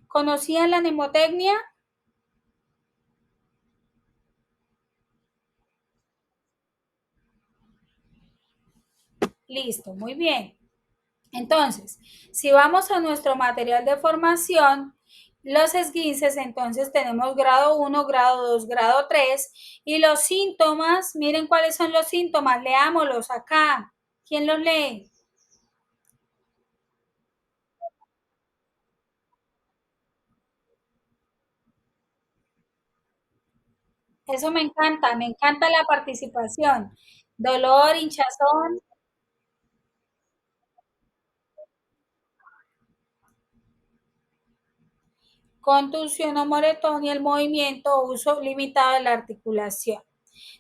¿Conocían la mnemotecnia? Listo, muy bien. Entonces, si vamos a nuestro material de formación, los esguinces, entonces tenemos grado 1, grado 2, grado 3 y los síntomas, miren cuáles son los síntomas, leámoslos acá. ¿Quién los lee? Eso me encanta la participación. Dolor, hinchazón. contusión o moretón y el movimiento o uso limitado de la articulación.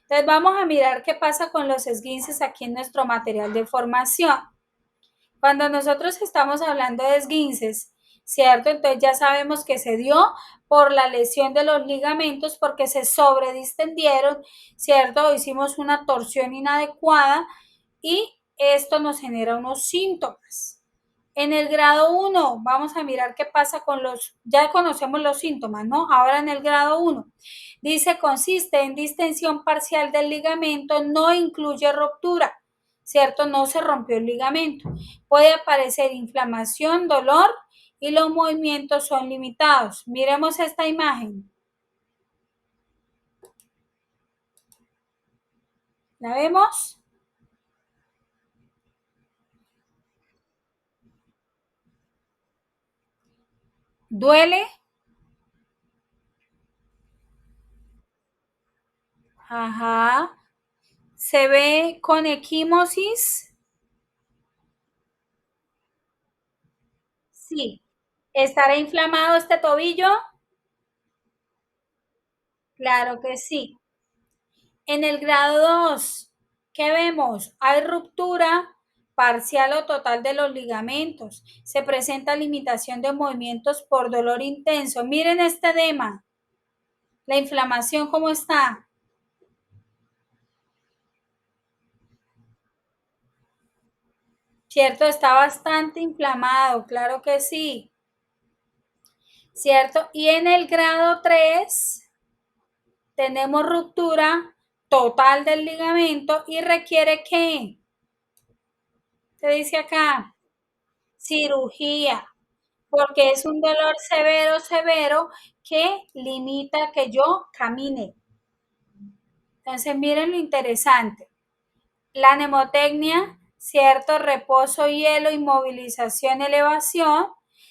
Entonces vamos a mirar qué pasa con los esguinces aquí en nuestro material de formación. Cuando nosotros estamos hablando de esguinces, ¿cierto? Entonces ya sabemos que se dio por la lesión de los ligamentos porque se sobredistendieron, ¿cierto? Hicimos una torsión inadecuada y esto nos genera unos síntomas. En el grado 1, vamos a mirar qué pasa con los, ya conocemos los síntomas, ¿no? Ahora en el grado 1, dice consiste en distensión parcial del ligamento, no incluye ruptura, ¿cierto? No se rompió el ligamento. Puede aparecer inflamación, dolor y los movimientos son limitados. Miremos esta imagen. ¿La vemos? ¿Duele? Ajá. ¿Se ve con equimosis? Sí. ¿Estará inflamado este tobillo? Claro que sí. En el grado 2, ¿qué vemos? Hay ruptura parcial o total de los ligamentos. Se presenta limitación de movimientos por dolor intenso. Miren este edema. La inflamación, ¿cómo está? ¿Cierto? Está bastante inflamado, claro que sí. ¿Cierto? Y en el grado 3 tenemos ruptura total del ligamento y requiere ¿qué? ¿Qué dice acá? Cirugía, porque es un dolor severo, severo que limita que yo camine. Entonces, miren lo interesante. La mnemotecnia, ¿cierto? Reposo, hielo, inmovilización, elevación,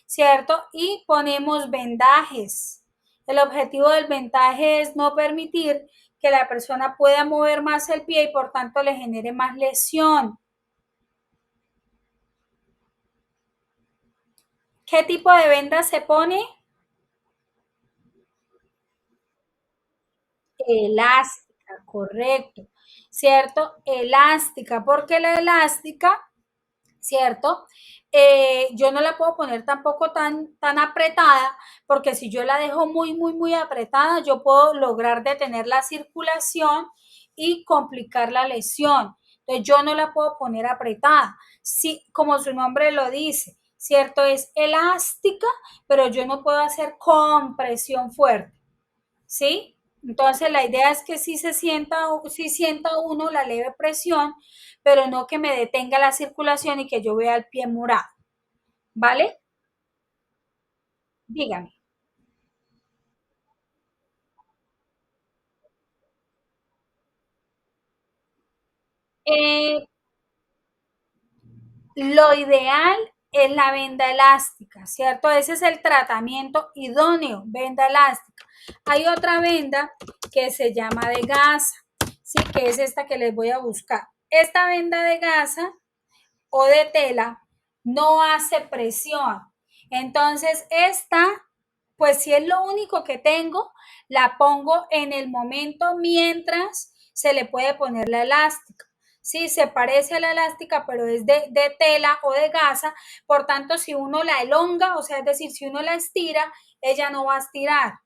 ¿cierto? Y ponemos vendajes. El objetivo del vendaje es no permitir que la persona pueda mover más el pie y por tanto le genere más lesión. ¿Qué tipo de venda se pone? Elástica, correcto, ¿cierto? Elástica, porque la elástica, ¿cierto? Yo no la puedo poner tampoco tan apretada, porque si yo la dejo muy apretada, yo puedo lograr detener la circulación y complicar la lesión. Entonces yo no la puedo poner apretada. Sí, como su nombre lo dice, ¿cierto? Es elástica, pero yo no puedo hacer compresión fuerte. ¿Sí? Entonces la idea es que sí sienta uno la leve presión, pero no que me detenga la circulación y que yo vea el pie morado, ¿vale? Dígame. Eh, lo ideal es la venda elástica, ¿cierto? Ese es el tratamiento idóneo, venda elástica. Hay otra venda que se llama de gasa, sí, que es esta que les voy a buscar. Esta venda de gasa o de tela no hace presión. Entonces, esta, pues si es lo único que tengo, la pongo en el momento mientras se le puede poner la elástica. Sí, se parece a la elástica, pero es de tela o de gasa, por tanto, si uno la elonga, o sea, es decir, si uno la estira, ella no va a estirar.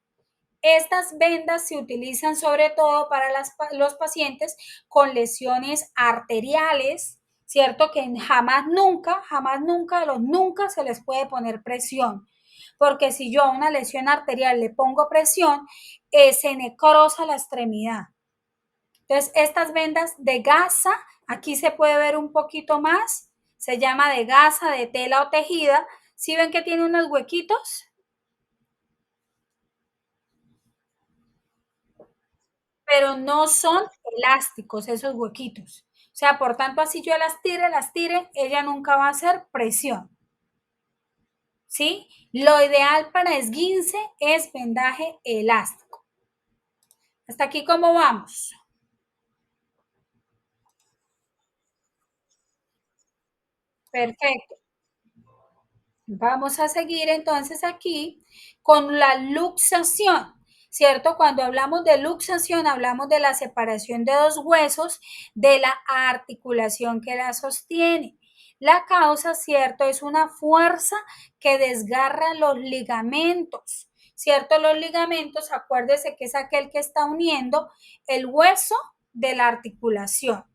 Estas vendas se utilizan sobre todo para los pacientes con lesiones arteriales, ¿cierto? Que jamás nunca, a los nunca se les puede poner presión. Porque si yo a una lesión arterial le pongo presión, se necrosa la extremidad. Entonces, estas vendas de gasa, aquí se puede ver un poquito más, se llama de gasa, de tela o tejida. ¿Sí ven que tiene unos huequitos? Pero no son elásticos esos huequitos. O sea, por tanto, así yo las tire, ella nunca va a hacer presión. ¿Sí? Lo ideal para esguince es vendaje elástico. Hasta aquí, ¿cómo vamos? Perfecto. Vamos a seguir entonces aquí con la luxación, ¿cierto? Cuando hablamos de luxación, hablamos de la separación de dos huesos de la articulación que la sostiene. La causa, ¿cierto? Es una fuerza que desgarra los ligamentos, ¿cierto? Los ligamentos, acuérdese que es aquel que está uniendo el hueso de la articulación.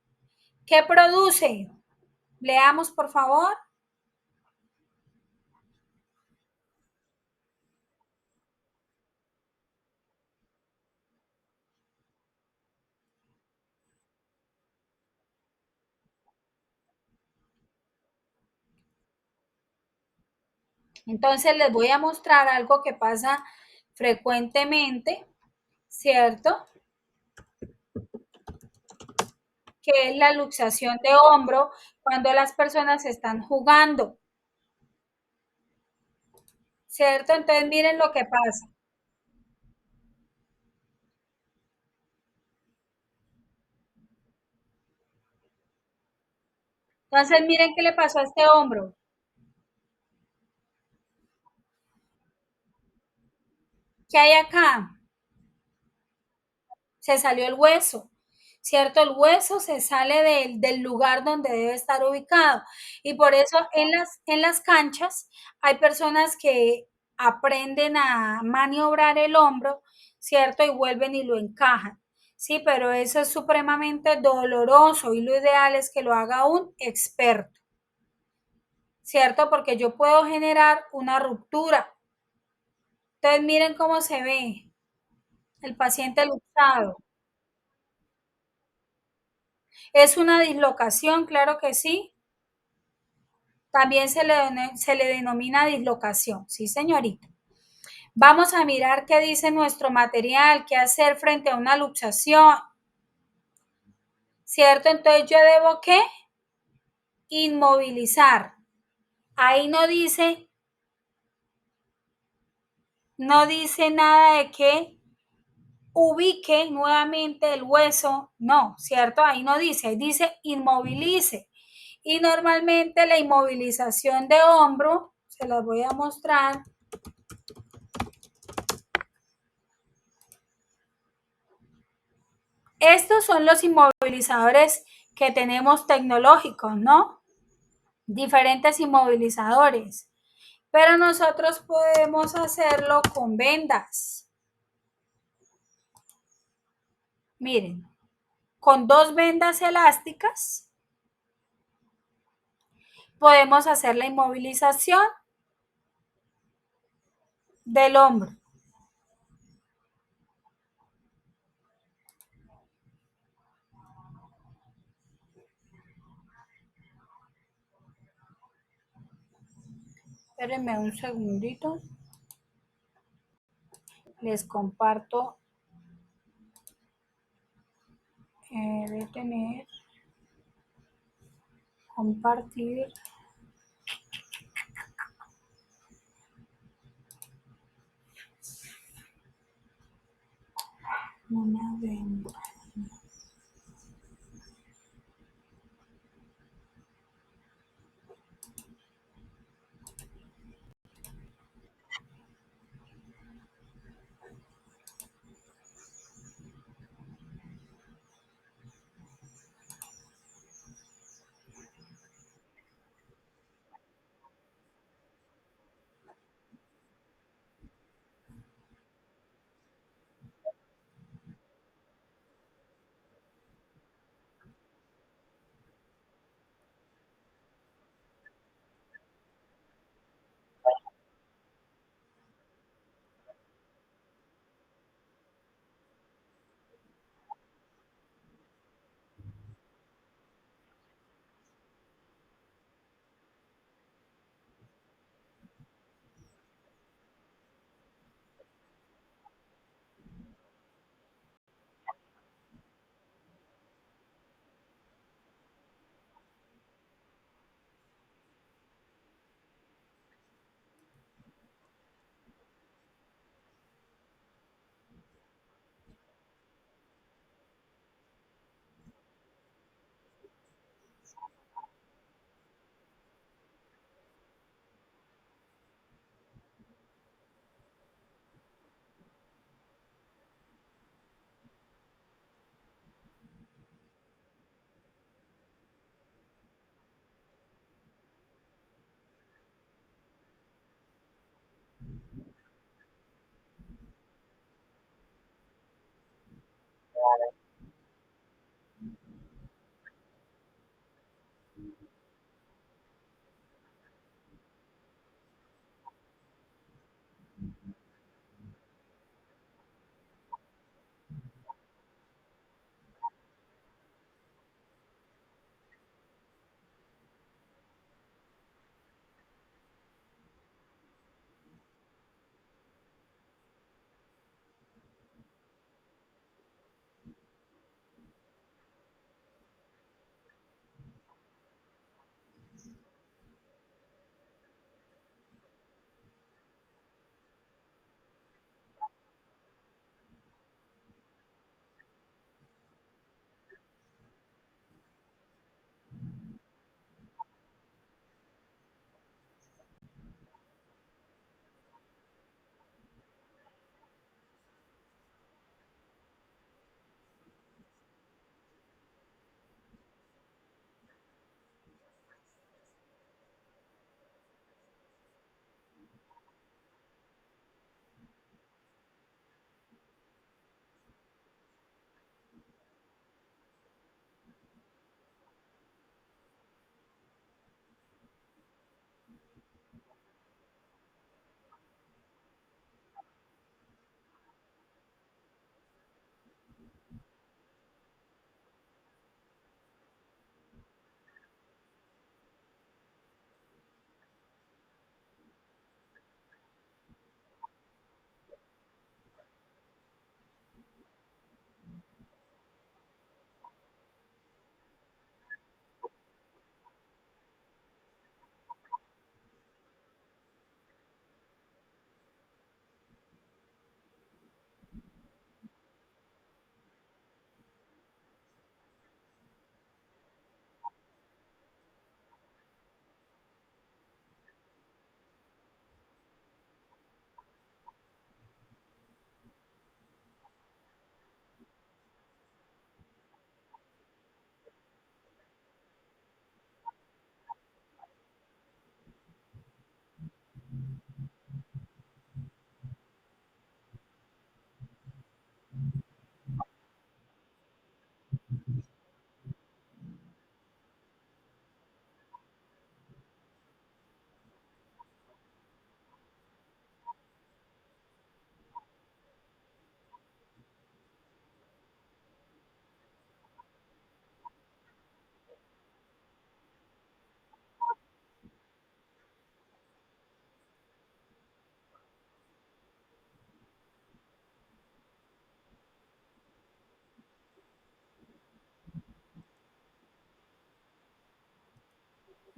¿Qué produce? Leamos, por favor. Entonces les voy a mostrar algo que pasa frecuentemente, ¿cierto? Que es la luxación de hombro cuando las personas están jugando, ¿cierto? Entonces miren lo que pasa. Entonces miren qué le pasó a este hombro. ¿Qué hay acá? Se salió el hueso, ¿cierto? El hueso se sale del lugar donde debe estar ubicado. Y por eso en las canchas hay personas que aprenden a maniobrar el hombro, ¿cierto? Y vuelven y lo encajan. Sí, pero eso es supremamente doloroso y lo ideal es que lo haga un experto, ¿cierto? Porque yo puedo generar una ruptura. Entonces miren cómo se ve el paciente luxado. Es una dislocación, claro que sí. También se le denomina dislocación. Sí, señorita. Vamos a mirar qué dice nuestro material, qué hacer frente a una luxación. ¿Cierto? Entonces yo debo qué? Inmovilizar. Ahí no dice nada de que ubique nuevamente el hueso. No, ¿cierto? Ahí no dice, dice inmovilice. Y normalmente la inmovilización de hombro, se las voy a mostrar. Estos son los inmovilizadores que tenemos tecnológicos, ¿no? Diferentes inmovilizadores. Pero nosotros podemos hacerlo con vendas. Miren, con dos vendas elásticas podemos hacer la inmovilización del hombro. Espérenme un segundito. Les comparto. Detener. Compartir. Una venda.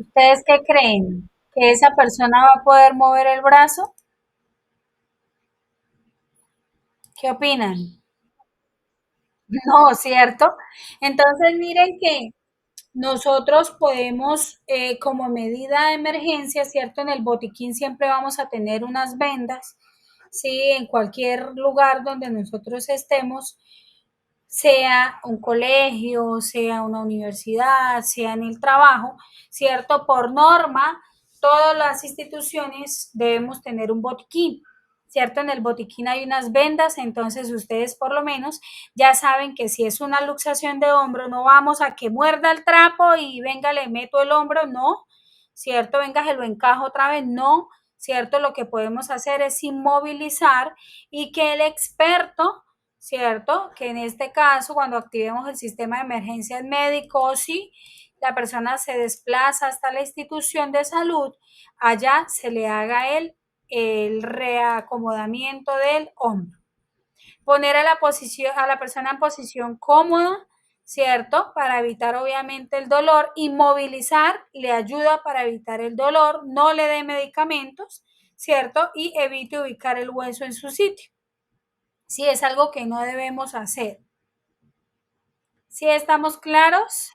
¿Ustedes qué creen? ¿Que esa persona va a poder mover el brazo? ¿Qué opinan? No, ¿cierto? Entonces miren que nosotros podemos, como medida de emergencia, ¿cierto? En el botiquín siempre vamos a tener unas vendas, ¿sí? En cualquier lugar donde nosotros estemos, sea un colegio, sea una universidad, sea en el trabajo, ¿cierto? Por norma, todas las instituciones debemos tener un botiquín, ¿cierto? En el botiquín hay unas vendas, entonces ustedes por lo menos ya saben que si es una luxación de hombro, no vamos a que muerda el trapo y venga, le meto el hombro, no, ¿cierto? Venga, se lo encajo otra vez, no, ¿cierto? Lo que podemos hacer es inmovilizar y que el experto, ¿cierto? Que en este caso, cuando activemos el sistema de emergencias médicos, si la persona se desplaza hasta la institución de salud, allá se le haga el reacomodamiento del hombro. Poner a la, posición, a la persona en posición cómoda, ¿cierto? Para evitar obviamente el dolor. Inmovilizar le ayuda para evitar el dolor, no le dé medicamentos, ¿cierto? Y evite ubicar el hueso en su sitio. Sí, es algo que no debemos hacer. ¿Sí estamos claros?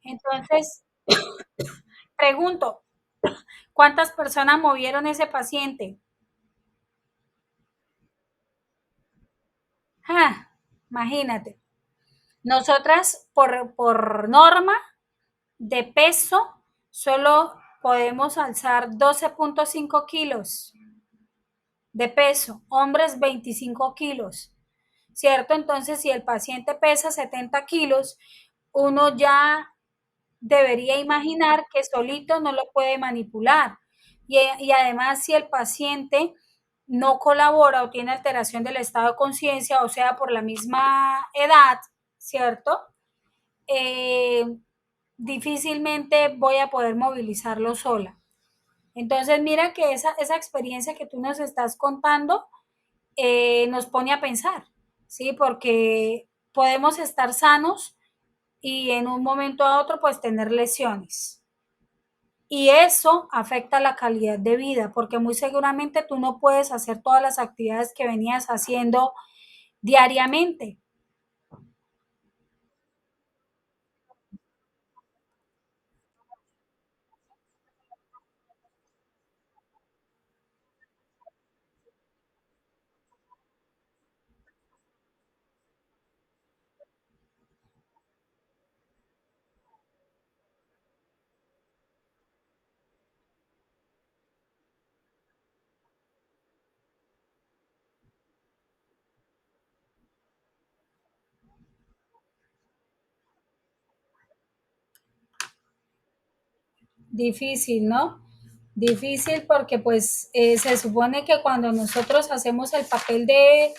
Entonces, pregunto, ¿cuántas personas movieron ese paciente? Ah, imagínate. Nosotras, por norma de peso, solo podemos alzar 12,5 kilos de peso, hombres 25 kilos, ¿cierto? Entonces, si el paciente pesa 70 kilos, uno ya debería imaginar que solito no lo puede manipular. Y además, si el paciente no colabora o tiene alteración del estado de conciencia, o sea, por la misma edad, ¿cierto? Eh, difícilmente voy a poder movilizarlo sola. Entonces, mira que esa experiencia que tú nos estás contando nos pone a pensar, ¿sí? Porque podemos estar sanos y en un momento a otro, pues tener lesiones. Y eso afecta la calidad de vida, porque muy seguramente tú no puedes hacer todas las actividades que venías haciendo diariamente. Difícil, ¿no? Difícil porque pues se supone que cuando nosotros hacemos el papel de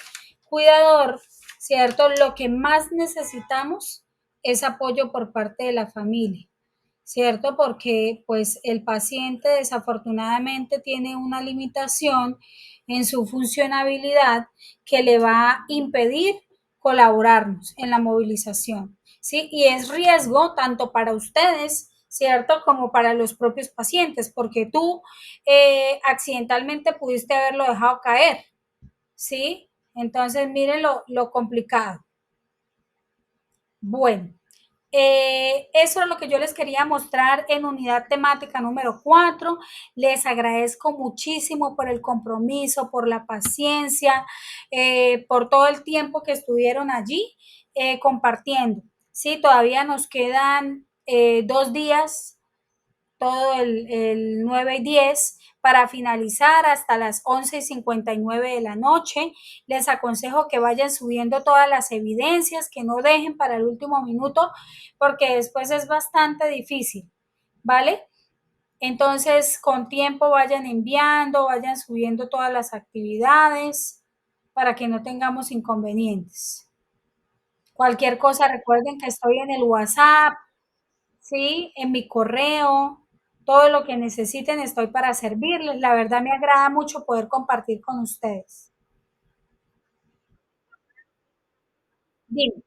cuidador, ¿cierto? Lo que más necesitamos es apoyo por parte de la familia, ¿cierto? Porque pues el paciente desafortunadamente tiene una limitación en su funcionabilidad que le va a impedir colaborarnos en la movilización, ¿sí? Y es riesgo tanto para ustedes, ¿cierto? Como para los propios pacientes, porque tú accidentalmente pudiste haberlo dejado caer, ¿sí? Entonces, miren lo complicado. Bueno, eso es lo que yo les quería mostrar en unidad temática número 4. Les agradezco muchísimo por el compromiso, por la paciencia, por todo el tiempo que estuvieron allí compartiendo. Sí, todavía nos quedan 2 días, todo el 9 y 10 para finalizar hasta las 11:59 de la noche. Les aconsejo que vayan subiendo todas las evidencias, que no dejen para el último minuto, porque después es bastante difícil, ¿vale? Entonces, con tiempo vayan enviando, vayan subiendo todas las actividades para que no tengamos inconvenientes. Cualquier cosa, recuerden que estoy en el WhatsApp, sí, en mi correo, todo lo que necesiten estoy para servirles. La verdad me agrada mucho poder compartir con ustedes. Dime,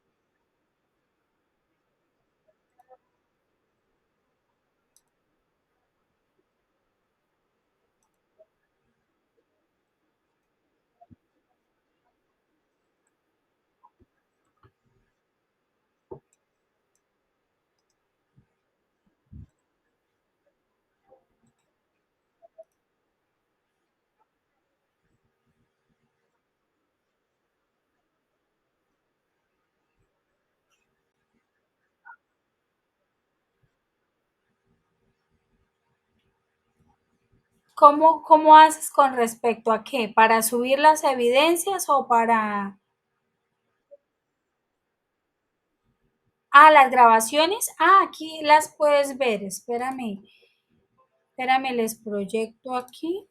¿cómo haces con respecto a qué? ¿Para subir las evidencias o para... las grabaciones? Aquí las puedes ver. Espérame, les proyecto aquí.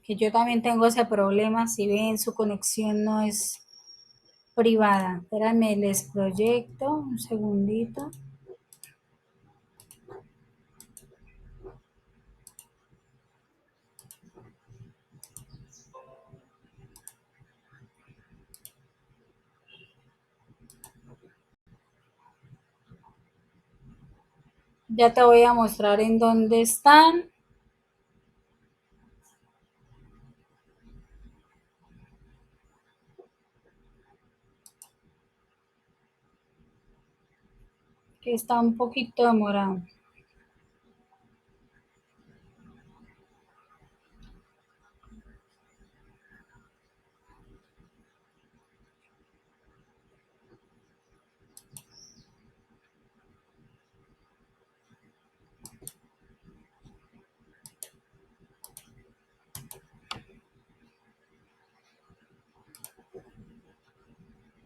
Que yo también tengo ese problema. Si ven, su conexión no es privada. Espérame, les proyecto un segundito. Ya te voy a mostrar en dónde están. Que está un poquito demorado.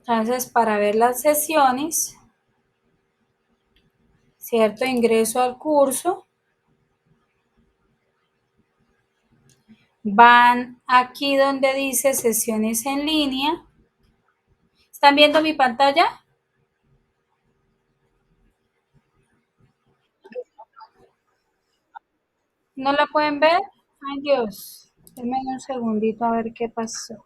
Entonces, para ver las sesiones, ¿cierto? Ingreso al curso. Van aquí donde dice sesiones en línea. ¿Están viendo mi pantalla? ¿No la pueden ver? Ay, Dios. Denme un segundito a ver qué pasó.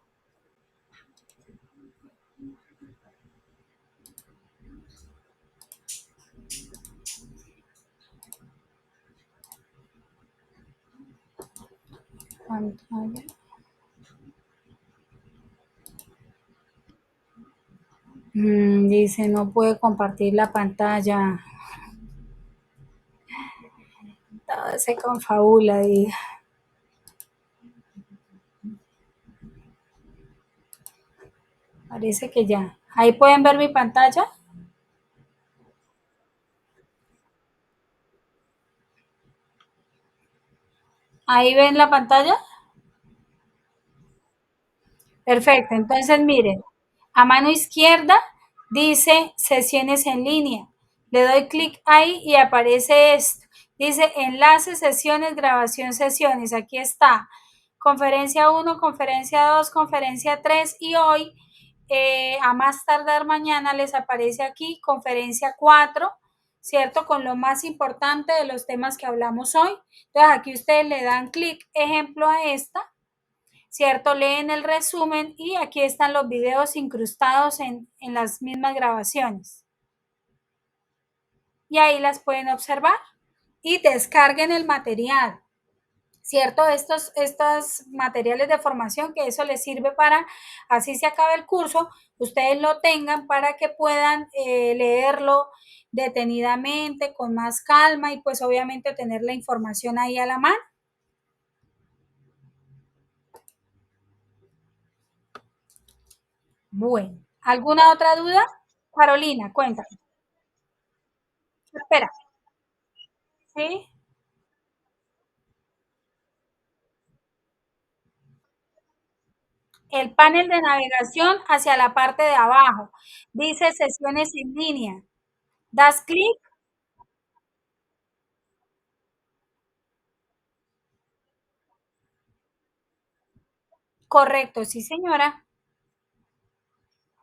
Pantalla. Dice, no puede compartir la pantalla. Todo se confabula. Parece que ya. Ahí pueden ver mi pantalla. Ahí ven la pantalla. Perfecto. Entonces, miren, a mano izquierda dice sesiones en línea. Le doy clic ahí y aparece esto. Dice enlace, sesiones, grabación, sesiones. Aquí está. Conferencia 1, conferencia 2, conferencia 3 y hoy, a más tardar mañana, les aparece aquí conferencia 4, ¿cierto? Con lo más importante de los temas que hablamos hoy. Entonces aquí ustedes le dan clic, ejemplo a esta, ¿cierto? Leen el resumen y aquí están los videos incrustados en las mismas grabaciones. y ahí las pueden observar y descarguen el material. ¿Cierto? Estos materiales de formación, que eso les sirve para, así se acabe el curso, ustedes lo tengan para que puedan leerlo detenidamente, con más calma y pues obviamente tener la información ahí a la mano. Bueno, ¿alguna otra duda? Carolina, cuéntame. Espera, ¿sí? El panel de navegación hacia la parte de abajo. Dice sesiones en línea. Das clic, correcto, sí señora.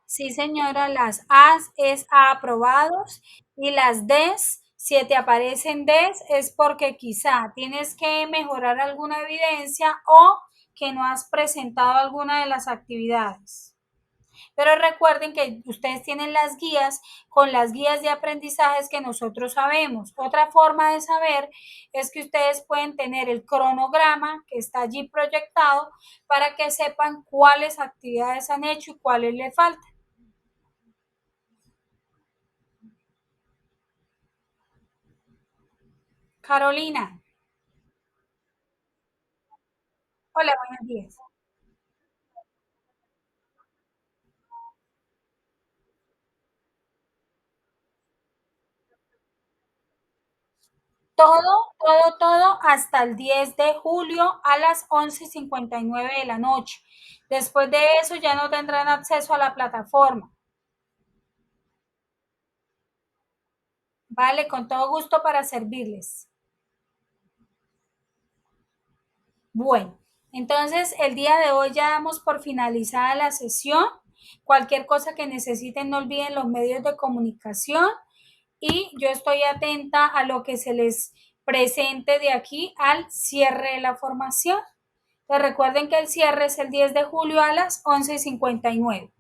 Sí, señora, las A's es a aprobados y las D's, si te aparecen D's es porque quizá tienes que mejorar alguna evidencia o que no has presentado alguna de las actividades. Pero recuerden que ustedes tienen las guías con las guías de aprendizajes que nosotros sabemos. Otra forma de saber es que ustedes pueden tener el cronograma que está allí proyectado para que sepan cuáles actividades han hecho y cuáles le faltan. Carolina, hola, buenos días. Todo hasta el 10 de julio a las 11:59 de la noche. Después de eso ya no tendrán acceso a la plataforma. Vale, con todo gusto para servirles. Bueno, entonces el día de hoy ya damos por finalizada la sesión. Cualquier cosa que necesiten, no olviden los medios de comunicación y yo estoy atenta a lo que se les presente de aquí al cierre de la formación. Pues recuerden que el cierre es el 10 de julio a las 11:59.